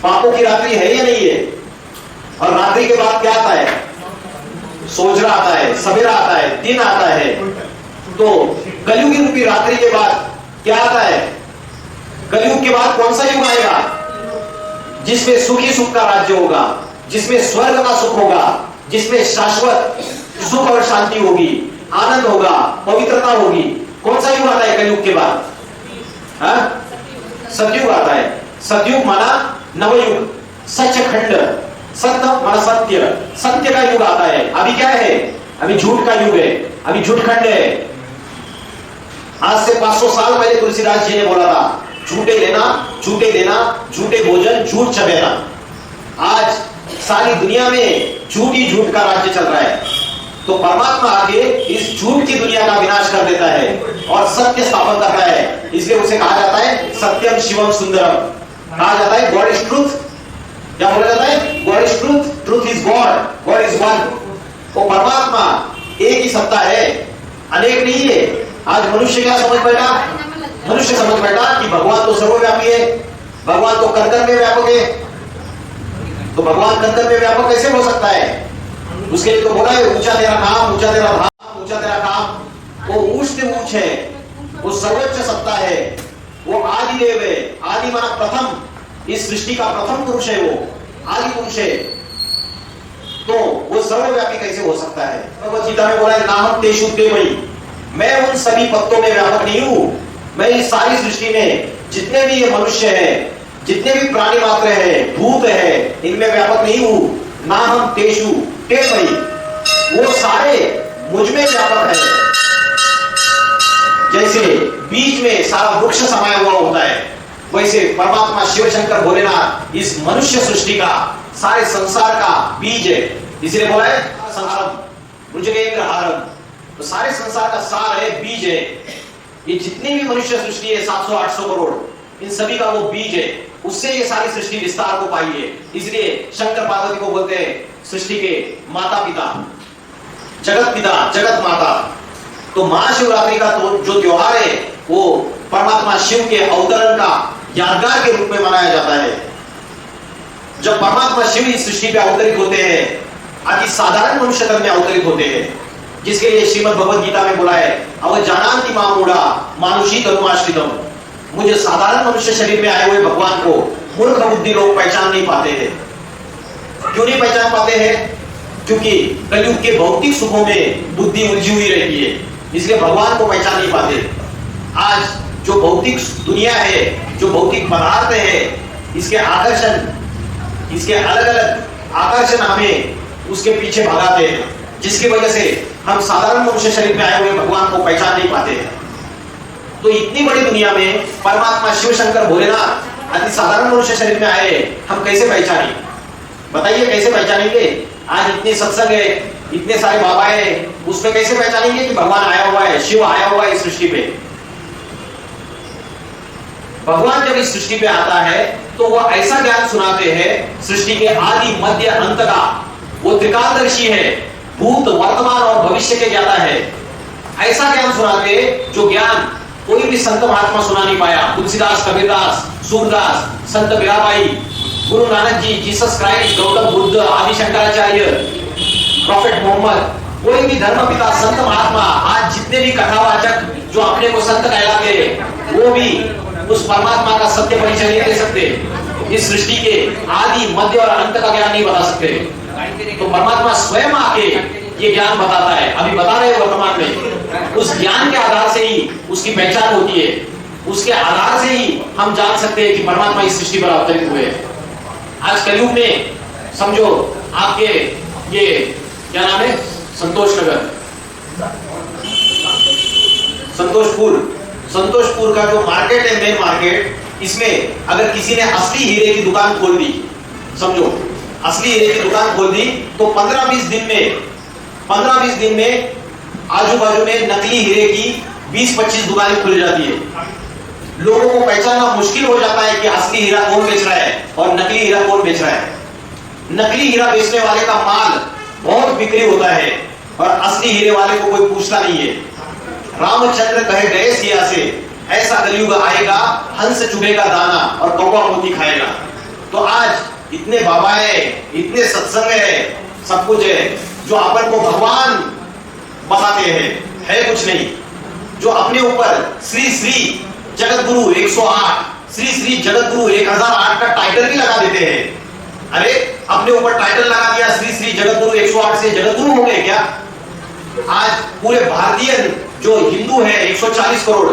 पापों की रात्रि है या नहीं है। और रात्रि के बाद क्या आता है, सोजरा आता है, सवेरा आता है, दिन आता है। तो कलयुग रूपी रात्रि के बाद क्या आता है, कलयुग के बाद कौन सा युग आएगा, जिसमें सुखी सुख का राज्य होगा, जिसमें स्वर्ग का सुख होगा, जिसमें शाश्वत सुख और शांति होगी, आनंद होगा, पवित्रता होगी। कौन सा युग आता है कलयुग के बाद, सतयुग आता है। सतयुग माना नवयुग, सचखंड, सत्य माना सत्य, सत्य का युग आता है। अभी क्या है, अभी झूठ का युग है, अभी झूठखंड है। आज से 500 साल पहले तुलसीदास जी ने बोला था, झूठे लेना, झूठे देना, झूठे भोजन, झूठ चबेना। आज सारी दुनिया में झूठ ही झूठ का राज्य चल रहा है। तो परमात्मा आके इस झूठ की दुनिया का विनाश कर देता है और सत्य स्थापन करता है। इसलिए उसे कहा जाता है सत्यम शिवम सुंदरम, कहा जाता है गॉड इज ट्रूथ। क्या बोला जाता है, God is truth, truth is God, God is one. वो परमात्मा एक ही सत्ता है, अनेक नहीं है। आज मनुष्य क्या समझ बैठा, मनुष्य समझ बैठा कि भगवान तो सर्वव्यापी है, भगवान तो कण-कण में व्यापक है। तो भगवान कण-कण में व्यापक कैसे हो सकता है, उसके लिए तो बोला है ऊंचा तेरा नाम, ऊंचा तेरा धाम, ऊंचा तेरा काम। वो ऊंच से ऊंच है, वो सर्वोच्च सत्ता है, वो आदिदेव है। आदि माना प्रथम, इस सृष्टि का प्रथम पुरुष है, वो आदि पुरुष है। तो वो सर्वव्यापी कैसे हो सकता है। भगवद गीता में बोला है नाहम तेषु देवई, मैं उन सभी पत्तों में व्यापक नहीं हूं। मैं इस सारी सृष्टि में जितने भी ये मनुष्य है, जितने भी प्राणी मात्र है, भूत है, इनमें व्यापक नहीं हूं। ना हम तेषु देवई, वो सारे मुझ में व्यापक है। जैसे बीज में सारा वृक्ष समाया हुआ होता है, वैसे परमात्मा शिव शंकर भोलेनाथ इस मनुष्य सृष्टि का, सारे संसार का बीज है। इसलिए बोला है संसारम मुझगेंद्रहारम, तो सारे संसार का सार है, बीज है। ये जितनी भी मनुष्य सृष्टि है 700-800 करोड़, इन सभी का वो बीज है, उससे ये सारी सृष्टि विस्तार को पाई है। इसलिए शंकर पार्वती को बोलते हैं सृष्टि के माता पिता, जगत पिता, जगत माता। तो महाशिवरात्रि का तो जो त्योहार है वो परमात्मा शिव के अवतरण का यादगार के रूप में मनाया जाता है। जब परमात्मा शिव इस सृष्टि पे अवतरित होते हैं, अति साधारण मनुष्य तन में अवतरित होते हैं, जिसके लिए श्रीमद् भगवद गीता में बोला है अवजानान्ति मामूढ़ा मानुषी तनुमाश्रितम। मुझे साधारण मनुष्य शरीर में आए हुए भगवान को मूर्ख बुद्धि लोग पहचान नहीं पाते हैं। क्यों नहीं पहचान पाते हैं? क्योंकि कलयुग के भौतिक सुखों में बुद्धि उलझी हुई रहती है, इसलिए भगवान को पहचान नहीं पाते। आज जो भौतिक दुनिया है, जो भौतिक पदार्थ है, इसके आकर्षण, इसके अलग अलग आकर्षण हमें उसके पीछे भगाते हैं, जिसकी वजह से हम साधारण मनुष्य शरीर में आए हुए भगवान को पहचान नहीं पाते हैं। तो इतनी बड़ी दुनिया में परमात्मा शिव शंकर भोलेनाथ अति साधारण मनुष्य शरीर में आए, हम कैसे पहचाने? बताइए कैसे पहचानेंगे? आज इतने सत्संग है, इतने सारे बाबा है, उसमें कैसे पहचानेंगे कि भगवान आया हुआ है, शिव आया हुआ है इस सृष्टि पे? भगवान जब इस सृष्टि पे आता है तो वह ऐसा ज्ञान सुनाते हैं सृष्टि के आदि मध्य अंत का। वो त्रिकालदर्शी है, भूत वर्तमान और भविष्य के ज्ञाता है। ऐसा ज्ञान सुनाते जो ज्ञान कोई भी संत महात्मा सुना नहीं पाया। तुलसीदास, कबीरदास, सूरदास, संत मीराबाई, गुरु नानक जी, जीसस क्राइस्ट, गौतम बुद्ध, आदि शंकराचार्य, प्रॉफेट मोहम्मद, कोई भी धर्म पिता, संत महात्मा, आज जितने भी कथावाचक जो अपने को संत कहलाते हैं, वो भी उस परमात्मा का सत्य परिचय नहीं दे सकते, इस सृष्टि के आदि मध्य और अंत का ज्ञान नहीं बता सकते। तो परमात्मा स्वयं आके ये ज्ञान बताता है, अभी बता रहे वर्तमान में। उस ज्ञान के आधार से ही उसकी पहचान होती है, उसके आधार से ही हम जान सकते हैं कि परमात्मा इस सृष्टि पर अवतरित हुए। आज कलयुग में समझो आपके ये क्या नाम है, संतोष नगर, संतोषपुर का जो मार्केट है, मेन मार्केट, इसमें अगर किसी ने असली हीरे की दुकान खोल दी, समझो असली हीरे की दुकान खोल दी, तो 15-20 दिन में आजू बाजू में नकली हीरे की 20-25 दुकानें खुल जाती है। लोगों को पहचानना मुश्किल हो जाता है कि असली हीरा कौन बेच रहा है और नकली हीरा कौन बेच रहा है। नकली हीरा बेचने वाले का माल बहुत बिक्री होता है और असली हीरे वाले को कोई पूछता नहीं है। रामचंद्र कहे गए सिया से, ऐसा कलयुग आएगा, हंस चुभेगा दाना और कौवा मोती खाएगा। तो आज इतने बाबा है, इतने सत्संग है, सब कुछ है, जो अपन को भगवान बताते हैं, है कुछ नहीं। जो अपने ऊपर श्री श्री जगत गुरु 108, श्री श्री जगत गुरु 1008 का टाइटल भी लगा देते हैं। अरे अपने ऊपर टाइटल लगा दिया श्री श्री जगत गुरु 108 से जगत गुरु हो गए क्या? आज पूरे भारतीय जो हिंदू है, 140 करोड़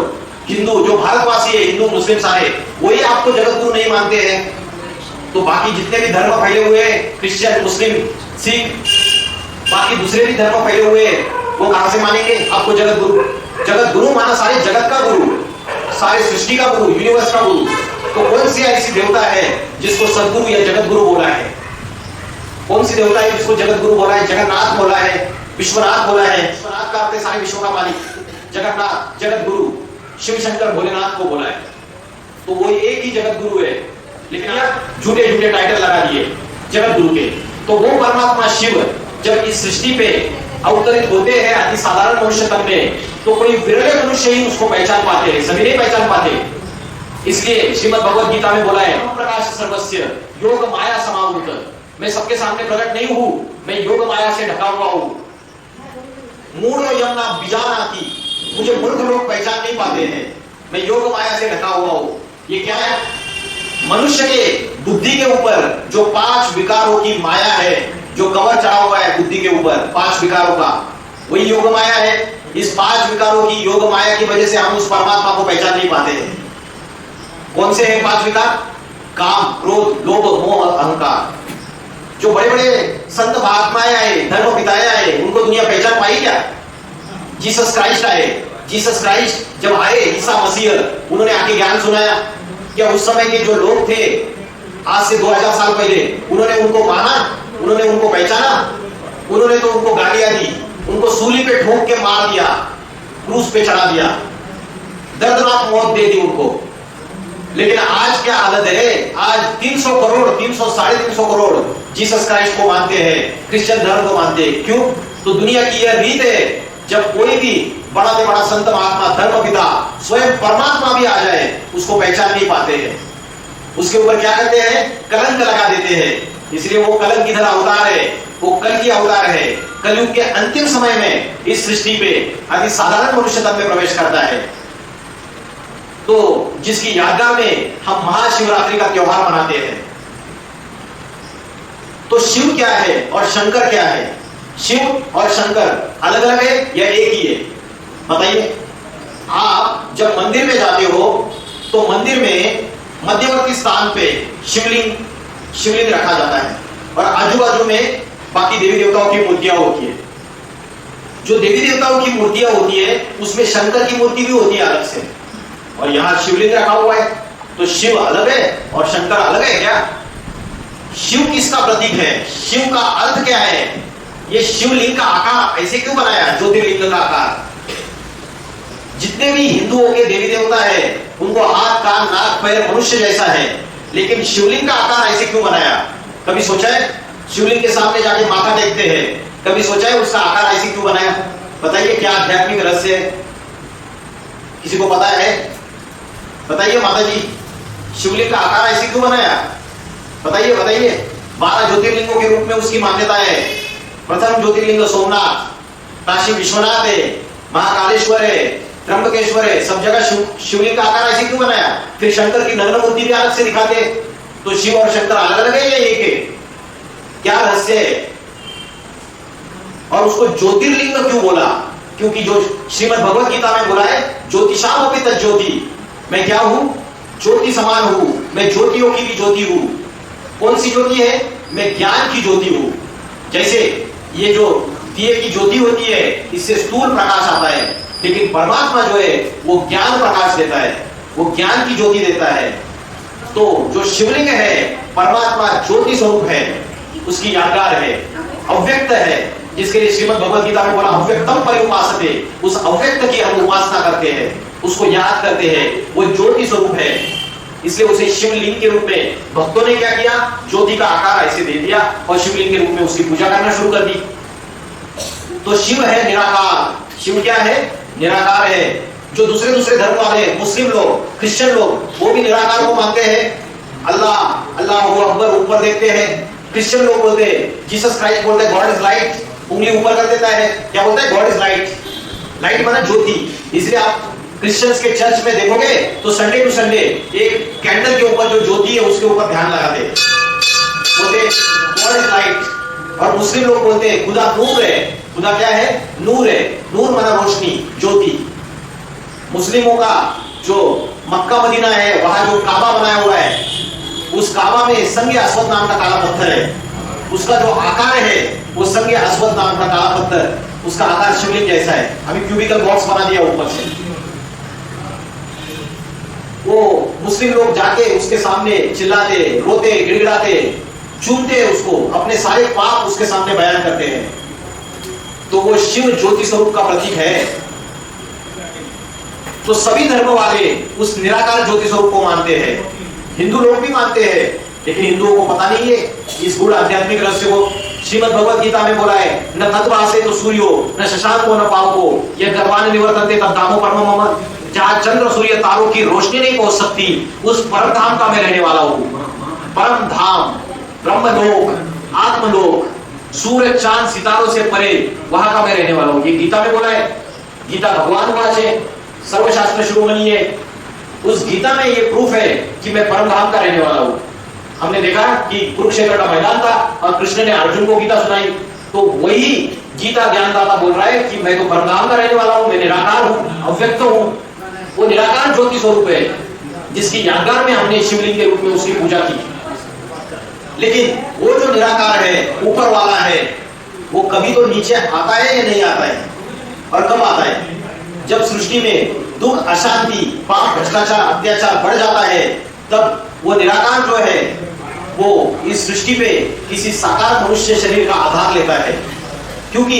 हिंदू जो भारतवासी है, हिंदू मुस्लिम सारे, वही आपको जगत गुरु नहीं मानते हैं। तो बाकी जितने भी धर्म फैले हुए हैं, क्रिश्चियन, मुस्लिम, सिख, बाकी दूसरे भी धर्म फैले हुए हैं, वो कहां से मानेंगे आपको जगत गुरु? जगत गुरु माना सारे जगत का गुरु, सारे सृष्टि का गुरु, यूनिवर्स का गुरु। तो कौन सी ऐसी देवता है जिसको सदगुरु या जगत गुरु बोला है? कौन सी देवता है जिसको जगत गुरु बोला है? जगन्नाथ बोला है, विश्वनाथ बोला है। विश्वनाथ का अर्थ है सारे विश्व का मालिक। जगन्नाथ जगत गुरु, शिव शंकर भोलेनाथ को बोला है। तो वो एक ही जगत गुरु है, लेकिन झूठे झूठे टाइटल लगा दिए जगत गुरु के। तो वो परमात्मा शिव जब इस सृष्टि पे अवतरित होते हैं अति साधारण मनुष्य तन में, तो कोई विरले मनुष्य ही उसको पहचान पाते हैं, सभी नहीं पहचान पाते। इसलिए श्रीमद् भगवद गीता में बोला है, प्रकाश सर्वस्य योग माया समावृत। मैं सबके सामने प्रकट नहीं हूं, मैं योग माया से ढका हुआ हूं। मूढ़ो यमना बीजानाति, मुझे मूर्ख लोग पहचान नहीं पाते हैं, मैं योग माया से ढका हुआ हूं। ये क्या है? मनुष्य के बुद्धि के ऊपर जो 5 विकारों की माया है, जो कवर चढ़ा हुआ है बुद्धि के ऊपर 5 विकारों का, वही योग माया है। इस 5 विकारों की योग माया की वजह से हम उस परमात्मा को पहचान नहीं पाते हैं। कौन से हैं 5 विकार? काम, क्रोध, लोभ, मोह, अहंकार। जो बड़े बड़े संत महात्माएं आए, धर्म पिताएं आए, उनको दुनिया पहचान पाई क्या? जीसस क्राइस्ट आए, जीसस क्राइस्ट जब आए, ईसा मसीह, उन्होंने आके ज्ञान सुनाया। क्या उस समय के जो लोग थे, आज से 2000 साल पहले, उन्होंने उनको माना? उन्होंने उनको पहचाना? उन्होंने तो उनको गालियां दी, उनको सूली पे ठोक के मार दिया, क्रूस पे चढ़ा दिया, दर्दनाक मौत दे दी उनको। लेकिन आज क्या हालत है? आज 300 करोड़ 300-350 करोड़ जीसस क्राइस्ट को मानते हैं, क्रिश्चियन धर्म को मानते हैं। क्यों? तो दुनिया की यह रीत है, जब कोई भी बड़ा से बड़ा संत महात्मा, धर्म पिता, स्वयं परमात्मा भी आ जाए, उसको पहचान नहीं पाते हैं। उसके ऊपर क्या करते हैं? कलंक लगा देते हैं। इसलिए वो कलंक किधर अवतार है? वो कल की अवतार है। कलयुग के अंतिम समय में इस सृष्टि पे अति साधारण मनुष्य तन में प्रवेश करता है। तो जिसकी यादगार में हम महाशिवरात्रि का त्योहार मनाते हैं। तो शिव क्या है और शंकर क्या है? शिव और शंकर अलग अलग है या एक ही है? बताइए। आप जब मंदिर में जाते हो तो मंदिर में मध्यवर्ती स्थान पे शिवलिंग रखा जाता है और आजू बाजू में बाकी देवी देवताओं की मूर्तियां होती है। जो देवी देवताओं की मूर्तियां होती है उसमें शंकर की मूर्ति भी होती है अलग से, और यहां शिवलिंग रखा हुआ है। तो शिव अलग है और शंकर अलग है क्या? शिव किसका प्रतीक है? शिव का अर्थ क्या है? ये शिवलिंग का आकार ऐसे क्यों बनाया? ज्योतिर्लिंग का आकार। जितने भी हिंदुओं के देवी देवता है उनको हाथ, कान, नाक, पैर मनुष्य जैसा है, लेकिन शिवलिंग का आकार ऐसे क्यों बनाया? कभी सोचा है? शिवलिंग के सामने जाके माथा टेकते हैं, कभी सोचा है उसका आकार ऐसे क्यों बनाया? बताइए, क्या आध्यात्मिक रहस्य है? किसी को पता है? बताइए माता जी, शिवलिंग का आकार ऐसे क्यों बनाया? बताइए बताइए। 12 ज्योतिर्लिंगों के रूप में उसकी मान्यता है। प्रथम ज्योतिर्लिंग सोमनाथ, काशी विश्वनाथ है, महाकालेश्वर है, त्र्यंबकेश्वर है, सब जगह शिवलिंग का आकार ऐसे क्यों बनाया? फिर शंकर की नग्न मूर्ति भी अलग से दिखाते, तो शिव और शंकर अलग अलग है या एक है? क्या रहस्य है? और उसको ज्योतिर्लिंग क्यों बोला? क्योंकि जो श्रीमद् भगवत गीता में बोला है, ज्योतिषाम अपि तज्ज्योति, मैं क्या हूं? ज्योति समान हूं, मैं ज्योतियों की भी ज्योति हूं। कौन सी ज्योति है? मैं ज्ञान की ज्योति हूं। जैसे ये जो दिए की ज्योति होती है, इससे स्थूल प्रकाश आता है, लेकिन परमात्मा जो है वो ज्ञान प्रकाश देता है, वो ज्ञान की ज्योति देता है। तो जो शिवलिंग है, परमात्मा ज्योति स्वरूप है, उसकी यादगार है, अव्यक्त है, जिसके लिए श्रीमद् भगवत गीता में बोला अव्यक्तम परिउपासते, उस अव्यक्त की हम उपासना करते हैं, उसको याद करते हैं, वो ज्योति स्वरूप है, इसलिए उसे शिवलिंग के रूप में भक्तों ने क्या किया? ज्योति का आकार ऐसे दे दिया और शिवलिंग के रूप में उसकी पूजा करना शुरू कर दी। तो शिव है निराकार। शिव क्या है? निराकार है। जो दूसरे दूसरे धर्म वाले, मुस्लिम लोग, क्रिश्चियन लोग, वो भी निराकार को मानते हैं। अल्लाह अल्लाह अकबर ऊपर देखते हैं। क्रिश्चियन लोग बोलते हैं, जीसस क्राइस्ट बोलते हैं गॉड इज लाइट, उंगली ऊपर कर देता है, क्या बोलता है? God is light. लाइट माना ज्योति। इसलिए आप क्रिश्चियंस के चर्च में देखोगे तो संडे टू संडे एक कैंडल के ऊपर जो ज्योति है उसके ऊपर ध्यान लगाते हैं, बोलते गॉड इज लाइट। और मुस्लिम लोग बोलते हैं खुदा नूर है। खुदा क्या है? नूर है। नूर माना रोशनी, ज्योति। मुस्लिमों का जो मक्का मदीना है, वहां जो काबा बनाया हुआ है, उस काबा में संज्ञ अस्वद नाम का काला पत्थर है, उसका जो आकार है वो संज्ञ अस्वद नाम का काला पत्थर, उसका आकार शिवलिंग जैसा है। अभी क्यूबिकल बॉक्स बना दिया ऊपर से। वो मुस्लिम लोग जाके उसके सामने चिल्लाते, रोते, गिड़गिड़ाते, चूमते उसको, अपने सारे पाप उसके सामने बयान करते हैं। तो वो शिव ज्योति स्वरूप का प्रतीक है। तो सभी धर्म वाले उस निराकार ज्योति स्वरूप को मानते हैं। हिंदू लोग भी मानते हैं, लेकिन हिंदुओं को पता नहीं है इस गूढ़ आध्यात्मिक रहस्य को। श्रीमद् भगवत गीता में बोला है, न तद्भासे तो सूर्यो न शशांको न पावको यह गर्भान निवर्तन्ते तद धामो परम मम। जहां चंद्र सूर्य तारों की रोशनी नहीं पहुंच सकती, उस परम धाम का मैं रहने वाला हूं। परम धाम, ब्रह्मलोक, आत्मलोक, सूर्य चांद सितारों से परे, वहां का मैं रहने वाला हूं। ये गीता में बोला है। गीता भगवान वाच है, सर्वशास्त्र शिरोमणि है। उस गीता में ये प्रूफ है कि मैं परम धाम का रहने वाला हूं। हमने देखा कि कुरुक्षेत्र का मैदान था और कृष्ण ने अर्जुन को गीता सुनाई, तो वही गीता ज्ञानदाता बोल रहा है कि मैं तो परमधाम का रहने वाला हूं, मैं निराकार हूं, अव्यक्त हूं। वो निराकार ज्योति स्वरूप है, जिसकी यादगार में हमने शिवलिंग के रूप में उसकी पूजा की। लेकिन वो जो निराकार है, ऊपर वाला है, वो कभी तो नीचे आता है या नहीं आता है? और कब आता है? जब सृष्टि में दुख, अशांति, पाप, भ्रष्टाचार, अत्याचार बढ़ जाता है, तब वो निराकार जो है वो इस सृष्टि पे किसी साकार मनुष्य शरीर का आधार लेता है, क्योंकि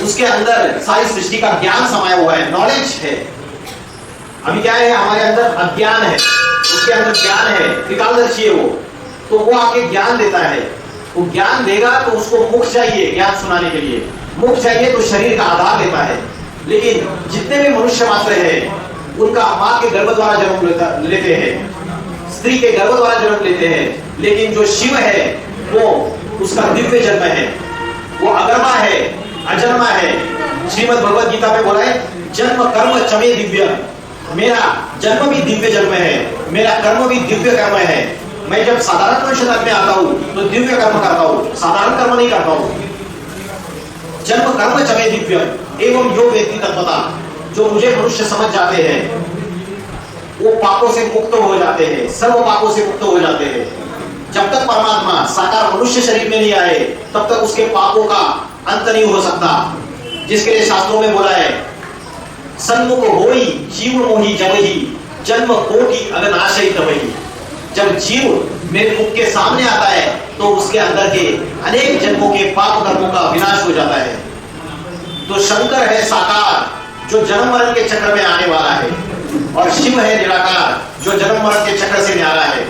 उसके अंदर सारी सृष्टि का ज्ञान समाया हुआ है, नॉलेज है। अभी क्या है? हमारे अंदर अज्ञान है, उसके अंदर ज्ञान है, त्रिकालदर्शी है वो, तो वो आके ज्ञान देता है। वो ज्ञान देगा तो उसको मुख चाहिए ज्ञान सुनाने के लिए, मुख चाहिए तो शरीर का आधार लेता है। लेकिन जितने भी मनुष्य मात्र है, उनका माँ के गर्भ द्वारा जन्म लेते हैं, स्त्री के गर्भ द्वारा जन्म लेते हैं। लेकिन जो शिव है वो उसका दिव्य जन्म है, वो अगरमा है, अजन्मा है। श्रीमद् भगवत गीता में बोला है, जन्म कर्म चमे दिव्य। मेरा जन्म भी दिव्य जन्म है, मेरा कर्म भी दिव्य कर्म है। मैं जब साधारण मनुष्य में आता हूँ तो दिव्य कर्म करता हूँ, साधारण कर्म नहीं करता हूँ। जन्म कर्म चमे दिव्य एवं यो वेत्ति तत्वता। जो मुझे मनुष्य समझ जाते हैं वो पापों से मुक्त हो जाते हैं, सर्व पापों से मुक्त हो जाते हैं। जब तक परमात्मा साकार मनुष्य शरीर में नहीं आए, तब तक उसके पापों का अंत नहीं हो सकता। जिसके लिए शास्त्रों में बोला है, सन्मुख होई जीव मोही जबहि जन्म कोटि अगनाशय तबहि। जब जीव मेरे मुख के सामने आता है तो उसके अंदर के अनेक जन्मों के पाप कर्मों का विनाश हो जाता है। तो शंकर है साकार, जो जन्म मरण के चक्र में आने वाला है, और शिव है निराकार, जो जन्म मरण के चक्र से न्यारा है।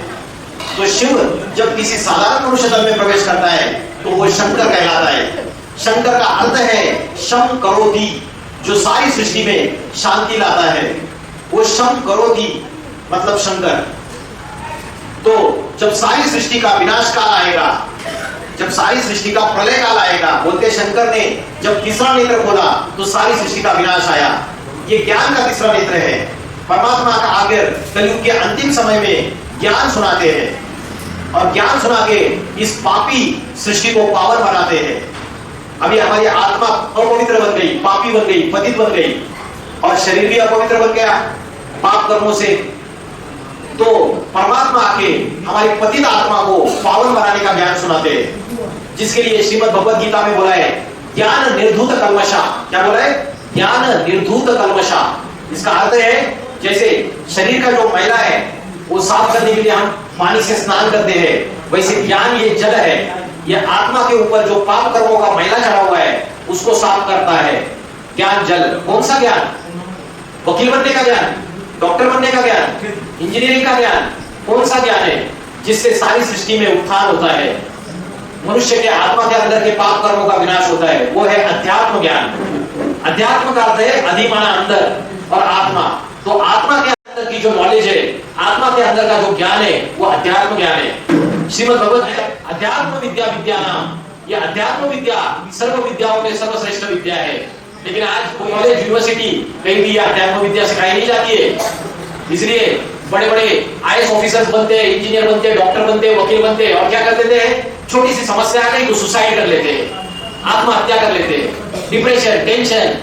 तो शिव जब किसी साधारण मनुष्य तन में प्रवेश करता है तो वो शंकर कहलाता है। शंकर का अर्थ है शम करोति, जो सारी सृष्टि में शांति लाता है। वो शम करोति मतलब शंकर। तो जब सारी सृष्टि का विनाश काल आएगा, जब सारी सृष्टि का प्रलय काल आएगा, बोलते शंकर ने जब तीसरा नेत्र खोला तो सारी सृष्टि का विनाश आया। ये ज्ञान का तीसरा नेत्र है। परमात्मा का आकर कलयुग के अंतिम समय में ज्ञान सुनाते हैं और ज्ञान सुना के इस पापी सृष्टि को पावन बनाते हैं। अभी हमारी आत्मा अपवित्र बन गई, पापी बन गई, पतित बन गई और शरीर भी अपवित्र बन गया पाप कर्मों से। तो परमात्मा आके हमारी पतित आत्मा को पावन बनाने का ज्ञान सुनाते हैं, जिसके लिए श्रीमद् भगवद गीता में बोला है ज्ञान निर्धूत कल्मषा। क्या बोला है? ज्ञान निर्धूत कल्मषा। इसका अर्थ है जैसे शरीर का जो मैला है वो साफ करने के लिए हम पानी से स्नान करते हैं, वैसे ज्ञान ये जल है, ये आत्मा के ऊपर जो पाप कर्मों का मैला चढ़ा हुआ है उसको साफ करता है। ज्ञान जल। कौन सा ज्ञान? वकील बनने का ज्ञान, डॉक्टर बनने का ज्ञान, इंजीनियरिंग का ज्ञान। कौन सा ज्ञान है जिससे सारी सृष्टि में उत्थान होता है, मनुष्य के आत्मा के अंदर के पाप कर्मों का विनाश होता है? वो है अध्यात्म ज्ञान। अध्यात्म का अर्थ है अधिमाना अंदर और आत्मा। तो आत्मा के अंदर की जो नॉलेज है, आत्मा के अंदर का जो ज्ञान है वो अध्यात्म ज्ञान है। श्रीमद् भगवद गीता अध्यात्म विद्या विद्यानाम, ये अध्यात्म विद्या सर्व विद्याओं में सर्वश्रेष्ठ विद्या है। लेकिन आज कॉलेज यूनिवर्सिटी कहीं भी अध्यात्म विद्या सिखाई नहीं जाती है। इसलिए बड़े बड़े आईएएस ऑफिसर्स बनते हैं, इंजीनियर बनते हैं, डॉक्टर बनते हैं, वकील बनते हैं और क्या कर देते हैं? छोटी सी समस्या आ गई तो सुसाइड कर लेते हैं, आत्महत्या कर लेते हैं। Depression, tension,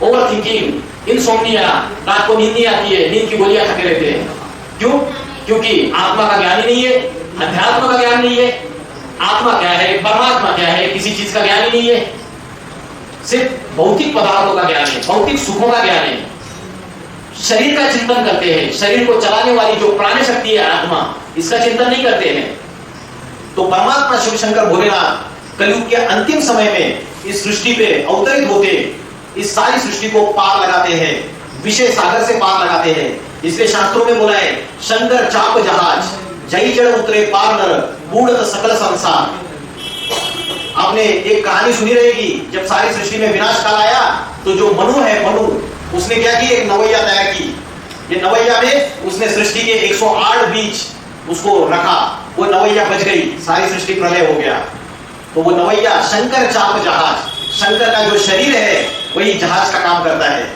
over thinking, insomnia, रात को नींद नहीं आती है, नींद की गोलियां खाते रहते हैं। क्यों? क्योंकि आत्मा का ज्ञान ही नहीं है, अध्यात्म का ज्ञान नहीं है। आत्मा क्या है, परमात्मा क्या है, किसी चीज का ज्ञान ही नहीं है। सिर्फ भौतिक पदार्थों का ज्ञान है, भौतिक सुखों का ज्ञान है। शरीर का चिंतन करते हैं, शरीर को चलाने वाली जो प्राण शक्ति है आत्मा, इसका चिंतन नहीं करते हैं। तो परमात्मा शिव शंकर भोलेनाथ कलयुग के अंतिम समय में इस सृष्टि पे अवतरित होते, इस सारी सृष्टि को पार लगाते हैं, विषय सागर से पार लगाते हैं। इसलिए शास्त्रों में बोला है शंकर चाप जहाज, जय जड़ उतरे पार नर, बूढ़ सकल संसार। आपने एक कहानी सुनी रहेगी, जब सारी सृष्टि में विनाश काल आया तो जो मनु है, मनु उसने क्या की? एक नवैया तैयार की। ये नवैया में उसने सृष्टि के 108 बीज उसको रखा, वो नवैया बच गई, सारी सृष्टि प्रलय हो गया। तो वो नवैया शंकर चाप जहाज, शंकर का जो शरीर है वही जहाज का काम करता है।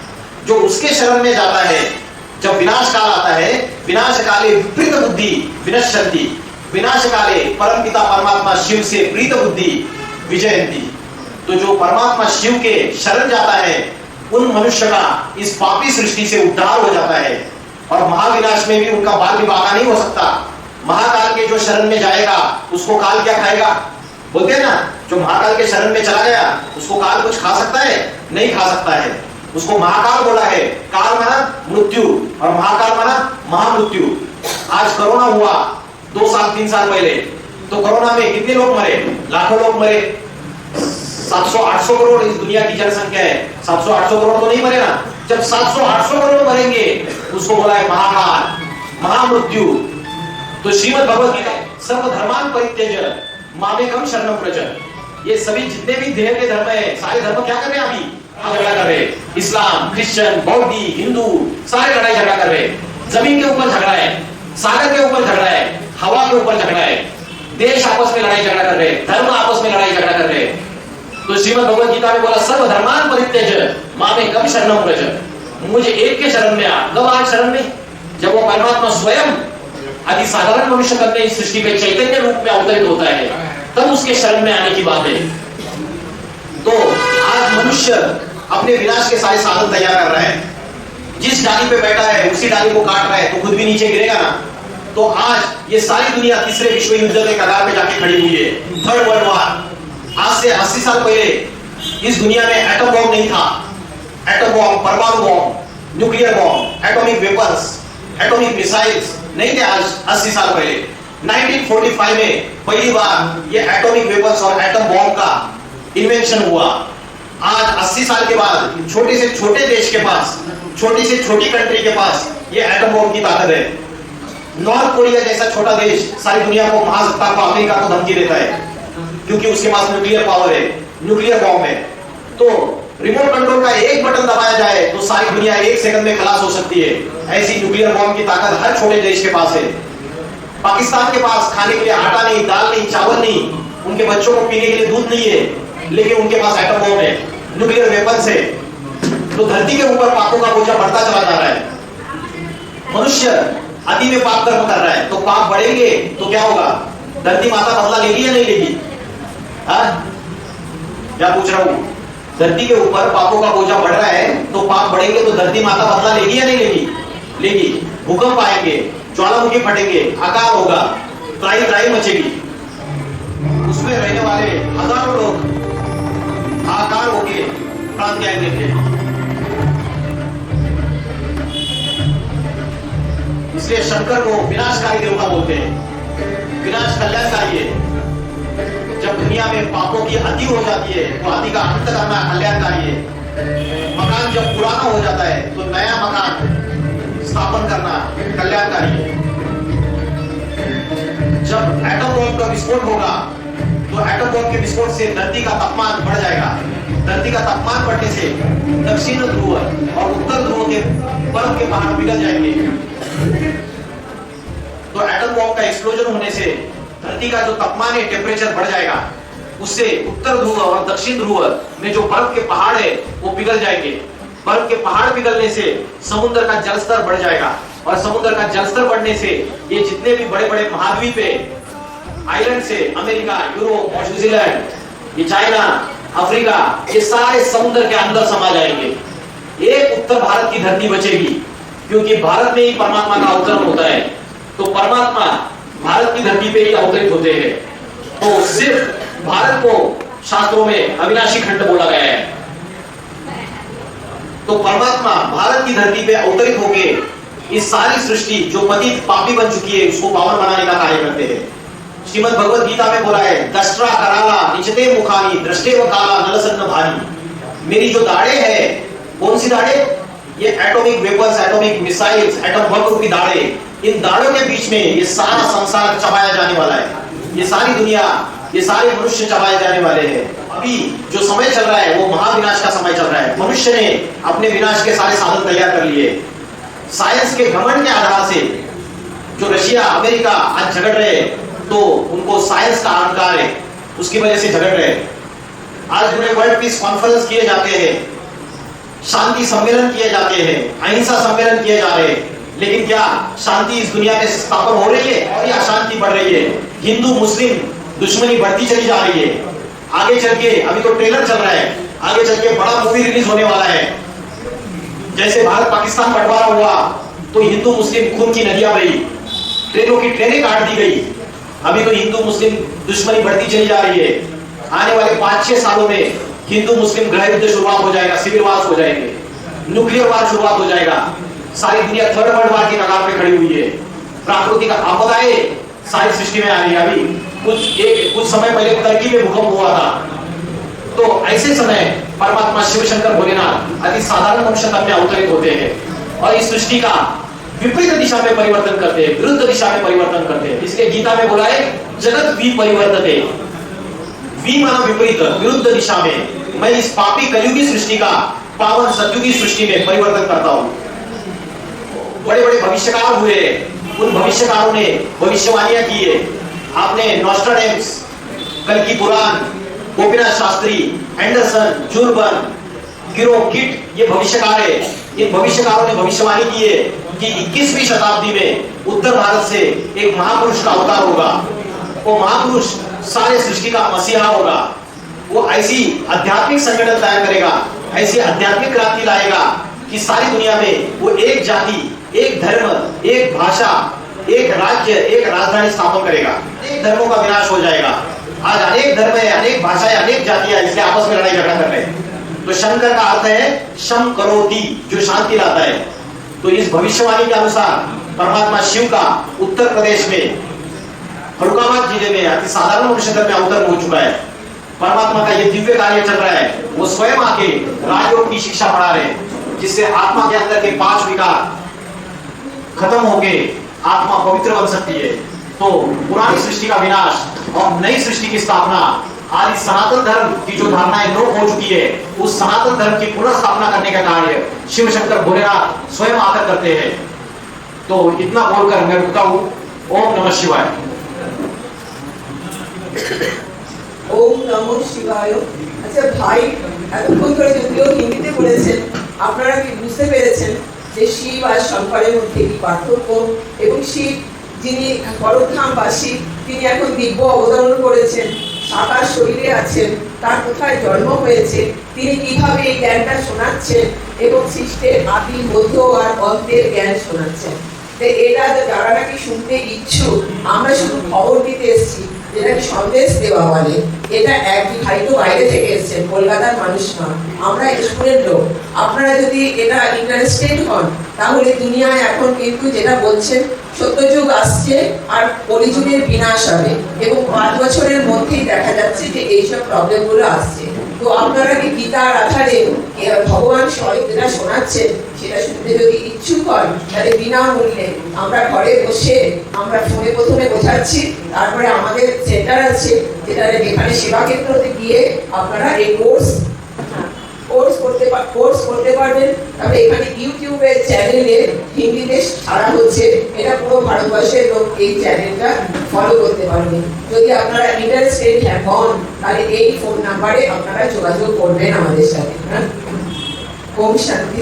जो उसके शरण में जाता है, जब विनाश काल आता है, विनाश काले विपरीत बुद्धि विनश्यन्ति, विनाश काले परमपिता परमात्मा शिव से प्रीत बुद्धि विजयंती। तो जो परमात्मा शिव के शरण जाता है उन मनुष्य का इस पापी सृष्टि से उद्धार हो जाता है और महाविनाश में भी उनका बाल विवाह नहीं हो सकता। महाकाल के जो शरण में जाएगा उसको काल क्या खाएगा? बोलते हैं ना, जो महाकाल के शरण में चला गया उसको काल कुछ खा सकता है? नहीं खा सकता है। उसको महाकाल बोला है। काल माना मृत्यु और महाकाल माना महामृत्यु। आज कोरोना हुआ 2 साल 3 साल पहले, तो कोरोना में कितने लोग मरे? लाखों लोग मरे। 700-800 करोड़ इस दुनिया की जनसंख्या है, 700-800 करोड़ तो नहीं मरे ना। जब 700-800 करोड़ मरेंगे उसको बोला है महाकाल, महामृत्यु। तो श्रीमद् भगवद गीता सर्वधर्मान परित्यज्य मामेकम शरणम व्रज। ये सभी जितने भी देह के धर्म है, सारे धर्म क्या कर रहे हैं? अभी झगड़ा कर रहे हैं। इस्लाम, क्रिश्चियन, बौद्धी, हिंदू सारे लड़ाई झगड़ा कर रहे हैं। जमीन के ऊपर झगड़ा है, सागर के ऊपर झगड़ा है, हवा के ऊपर झगड़ा है, देश आपस में लड़ाई झगड़ा कर रहे हैं, धर्म आपस में लड़ाई झगड़ा कर रहे हैं। तो श्रीमद् भगवद गीता में बोला सर्वधर्मान परित्यज्य मामेकम शरणम व्रज, मुझे एक के शरण में आ। कब आज शरण में? जब वो परमात्मा स्वयं अति साधारण मनुष्य करने इस सृष्टि पे चैतन्य रूप में अवतरित होता है, तब उसके शरण में आने की बात है। तो आज मनुष्य अपने विनाश के सारे साधन तैयार कर रहा है। जिस डाली पे बैठा है उसी डाली को काट रहा है तो खुद भी नीचे गिरेगा ना। तो आज ये सारी दुनिया तीसरे विश्व युद्ध के कगार पे जाके खड़ी हुई है, 3rd वर्ल्ड वॉर। आज से 80 साल पहले इस दुनिया में एटम बॉम्ब नहीं था। एटम बॉम्ब, परमाणु bomb, nuclear bomb, atomic weapons, atomic missiles नहीं थे आज 80 साल पहले। 1945 में पहली बार ये एटॉमिक वेपन्स और एटम बॉम्ब का इन्वेंशन हुआ। आज 80 साल के बाद छोटे से छोटे देश के पास, छोटी से छोटी कंट्री के पास ये एटम बॉम्ब की ताकत है। नॉर्थ कोरिया जैसा छोटा देश सारी दुनिया को, महासत्ता को, अमेरिका को धमकी देता है क्योंकि उसके पास न्यूक्लियर पावर है, न्यूक्लियर बॉम्ब है। तो रिमोट कंट्रोल का एक बटन दबाया जाए तो सारी दुनिया 1 सेकंड में खलास हो सकती है। ऐसी न्यूक्लियर बॉम्ब की ताकत हर छोटे देश के पास है। पाकिस्तान के पास खाने के लिए आटा नहीं, दाल नहीं, चावल नहीं, उनके बच्चों को पीने के लिए दूध नहीं है, लेकिन उनके पास एटम बॉम्ब है, न्यूक्लियर वेपन्स है। तो धरती के ऊपर पापों का बोझा बढ़ता चला जा रहा है। मनुष्य अति में पाप कर्म कर रहा है, तो पाप बढ़ेंगे तो क्या होगा? धरती माता बदला लेगी या नहीं लेगी? क्या पूछ रहा हूं? धरती के ऊपर पापों का बोझा बढ़ रहा है, तो पाप बढ़ेंगे तो धरती माता बदला लेगी या नहीं लेगी? लेगी। भूकंप आएंगे, ज्वालामुखी फटेंगे, अकाल होगा, त्राही त्राही मचेगी, उसमें रहने वाले हजारों लोग हाहाकार होके प्राण त्याग देते हैं। इसलिए शंकर को विनाशकारी देवता बोलते हैं। विनाश कल्याणकारी है। जब दुनिया में पापों की अति हो जाती है तो अति का अंत करना कल्याणकारी है। मकान जब पुराना हो जाता है तो नया मकान स्थापन करना कल्याणकारी है। जब एटम बॉम्ब का विस्फोट होगा तो एटम बॉम्ब के विस्फोट से धरती का तापमान बढ़ जाएगा। धरती का तापमान बढ़ने से दक्षिण ध्रुव और उत्तर ध्रुव के बर्फ के पहाड़ पिघल जाएंगे। तो एटम बॉम्ब का एक्सप्लोजन होने से धरती का जो तापमान है, टेम्परेचर बढ़ जाएगा। उससे उत्तर ध्रुव और दक्षिण ध्रुव में जो बर्फ के पहाड़ है वो पिघल जाएंगे। बर्फ के पहाड़ पिघलने से समुद्र का जलस्तर बढ़ जाएगा और समुद्र का जलस्तर बढ़ने से ये जितने भी बड़े बड़े महाद्वीप है, आइलैंड से अमेरिका, यूरोप, न्यूजीलैंड, ये चाइना, अफ्रीका, ये सारे समुद्र के अंदर समा जाएंगे। एक उत्तर भारत की धरती बचेगी, क्योंकि भारत में ही परमात्मा का अवतरण होता है। तो परमात्मा भारत की धरती पे ही अवतरित होते हैं। तो सिर्फ भारत को शास्त्रों में अविनाशी खंड बोला गया है। तो परमात्मा भारत की धरती पे अवतरित होके इस सारी सृष्टि जो पतित पापी बन चुकी है उसको पावन बनाने का कार्य करते हैं। श्रीमद् भगवद गीता में बोला है, दष्ट्रा कराला निचते मुखानी दृष्टेव काला नलसन्न भारी। मेरी जो दाढ़े है, कौन सी दाढ़े? ये atomic weapons, atomic missiles, atom bomb रूपी दाढ़े, इन दाढ़ों के बीच में ये सारा संसार चबाया जाने वाला है। ये सारी दुनिया, ये सारे मनुष्य चबाए जाने वाले हैं। अभी जो समय चल रहा है वो महाविनाश का समय चल रहा है। मनुष्य ने अपने विनाश के सारे साधन तैयार कर लिए। साइंस के घमंड के आधार से जो रशिया, अमेरिका आज झगड़ रहे हैं, तो उनको साइंस का अहंकार है, उसकी वजह से झगड़ रहे हैं। आज पूरे वर्ल्ड पीस कॉन्फ्रेंस किए जाते हैं, शांति सम्मेलन किए जाते हैं, अहिंसा सम्मेलन किए जा रहे हैं, लेकिन क्या शांति इस दुनिया में स्थापन हो रही है और या अशांति बढ़ रही है? हिंदू मुस्लिम दुश्मनी बढ़ती चली जा रही है। आगे चल के, अभी तो ट्रेलर चल रहा है, आगे चल के बड़ा मूवी रिलीज होने वाला है। जैसे भारत पाकिस्तान बंटवारा हुआ तो हिंदू मुस्लिम खून की नदियां बही, ट्रेनों की ट्रेनें काट दी गई। अभी तो हिंदू मुस्लिम दुश्मनी बढ़ती चली जा रही है। आने वाले 5-6 सालों में हिंदू मुस्लिम गृह युद्ध शुरुआत हो जाएगा, सिविल वार हो जाएंगे, न्यूक्लियर वार शुरुआत हो जाएगा। सारी दुनिया थर्ड वर्ल्ड वार की कगार पे खड़ी हुई है। प्राकृतिक आपदाएं सारी सृष्टि में आ रही है। अभी कुछ समय पहले टर्की में भूकंप हुआ था। तो ऐसे समय परमात्मा शिव शंकर भोलेनाथ अति साधारण मनुष्य तन में अवतरित होते हैं और इस सृष्टि का विपरीत दिशा में परिवर्तन करते हैं, विरुद्ध दिशा में परिवर्तन करते हैं। इसलिए गीता में बोला है, जगत विपरिवर्तते। वी माना विपरीत, विरुद्ध दिशा में। मैं इस पापी कलयुगी सृष्टि का पावन सतयुगी सृष्टि में परिवर्तन करता हूं। बड़े बड़े भविष्यकार हुए, उन भविष्यकारों ने भविष्यवाणियां की है। आपने नॉस्ट्राडेम्स, कल्कि पुराण, गोपीनाथ शास्त्री, एंडरसन, जूलबर्न, गिरो किट, ये भविष्यकार है। इन भविष्यकारों ने भविष्यवाणी की है कि 21वीं शताब्दी में उत्तर भारत से एक महापुरुष का अवतार होगा। वो महापुरुष सारे सृष्टि का मसीहा होगा। वो ऐसी आध्यात्मिक संगठन तैयार करेगा, ऐसी आध्यात्मिक क्रांति लाएगा कि सारी दुनिया में वो एक जाति, एक धर्म, एक भाषा, एक राज्य, एक राजधानी स्थापन करेगा। अनेक धर्मों का विनाश हो जाएगा। आज अनेक धर्म है, अनेक भाषाएं, अनेक जातियां, इसलिए आपस में लड़ाई झगड़ा कर रहे हैं। तो शंकर का अर्थ है शम करोति, जो शांति लाता है। तो इस भविष्यवाणी के अनुसार परमात्मा शिव का उत्तर प्रदेश में फरुखाबाद जिले में अति साधारण मनुष्य में अवतरण हो चुका है। परमात्मा का ये दिव्य कार्य चल रहा है। वो स्वयं आके राजयोग की शिक्षा पढ़ा रहे हैं, जिससे आत्मा के अंदर के 5 विकार खत्म होके आत्मा पवित्र बन सकती है। तो पुरानी सृष्टि का विनाश और नई सृष्टि की स्थापना, आज सनातन धर्म की जो धारणाएं लोप हो चुकी है, उस सनातन धर्म की पुनः स्थापना करने का कार्य शिव शंकर भोलेनाथ स्वयं आकर करते हैं। तो इतना बोलकर मैं रुकता हूं। ओम नमः शिवाय। ওম নমঃ শিবায়। আচ্ছা ভাই এতক্ষণ ধরে যদিও হিন্দিতে বলেছেন, আপনারা কি বুঝতে পেরেছেন যে শিব আর শঙ্করের মধ্যে কি পার্থক্য, এবং শিব যিনি পরধামবাসী, তিনি এখন দিব্য অবতরণ করেছেন, সাকার শরীরে আছেন, তার কোথায় জন্ম হয়েছে, তিনি কিভাবে এই জ্ঞানটা শোনাচ্ছেন এবং সৃষ্টির আদি মধ্য আর অন্তের জ্ঞান শোনাচ্ছেন। তো এটা যারা নাকি শুনতে ইচ্ছুক, আমরা শুধু খবর দিতে এসেছি, যেটাকে সন্দেশ দেওয়া বলে। এটা এক ভাই তো বাইরে থেকে এসেছেন, কলকাতার মানুষ নয়, আমরা স্কুলের লোক। আপনারা যদি এটা ইন্টারেস্টেড হন, তাহলে দুনিয়ায় এখন কিন্তু যেটা বলছেন সত্যযুগ আসছে আর কলিযুগের বিনাশ হবে, এবং 5 বছরের মধ্যেই দেখা যাচ্ছে যে এইসব প্রবলেমগুলো আসছে। তো আপনারা কি গীতার আধারে ভগবান স্বয়ং যেটা শোনাচ্ছেন সেটা শুনতে যদি ইচ্ছুক হন, তাহলে বিনামূল্যে আমরা ঘরে বসে আমরা ফোনে প্রথমে বোঝাচ্ছি, তারপরে আমাদের সেন্টার আছে যেটা এখানে সেবা কেন্দ্রতে গিয়ে আপনারা এই কোর্স করতে পারবেন। তারপরে এখানে ইউটিউবের চ্যানেলে হিন্দিতে ছাড়া হচ্ছে, এটা পুরো ভারতবর্ষের লোক এই চ্যানেলটা ফলো করতে পারবে। যদি আপনারা ইন্টারেস্টেড হন, তাহলে এই ফোন নাম্বারে আপনারা যোগাযোগ করবেন আমাদের সাথে। ওম শান্তি।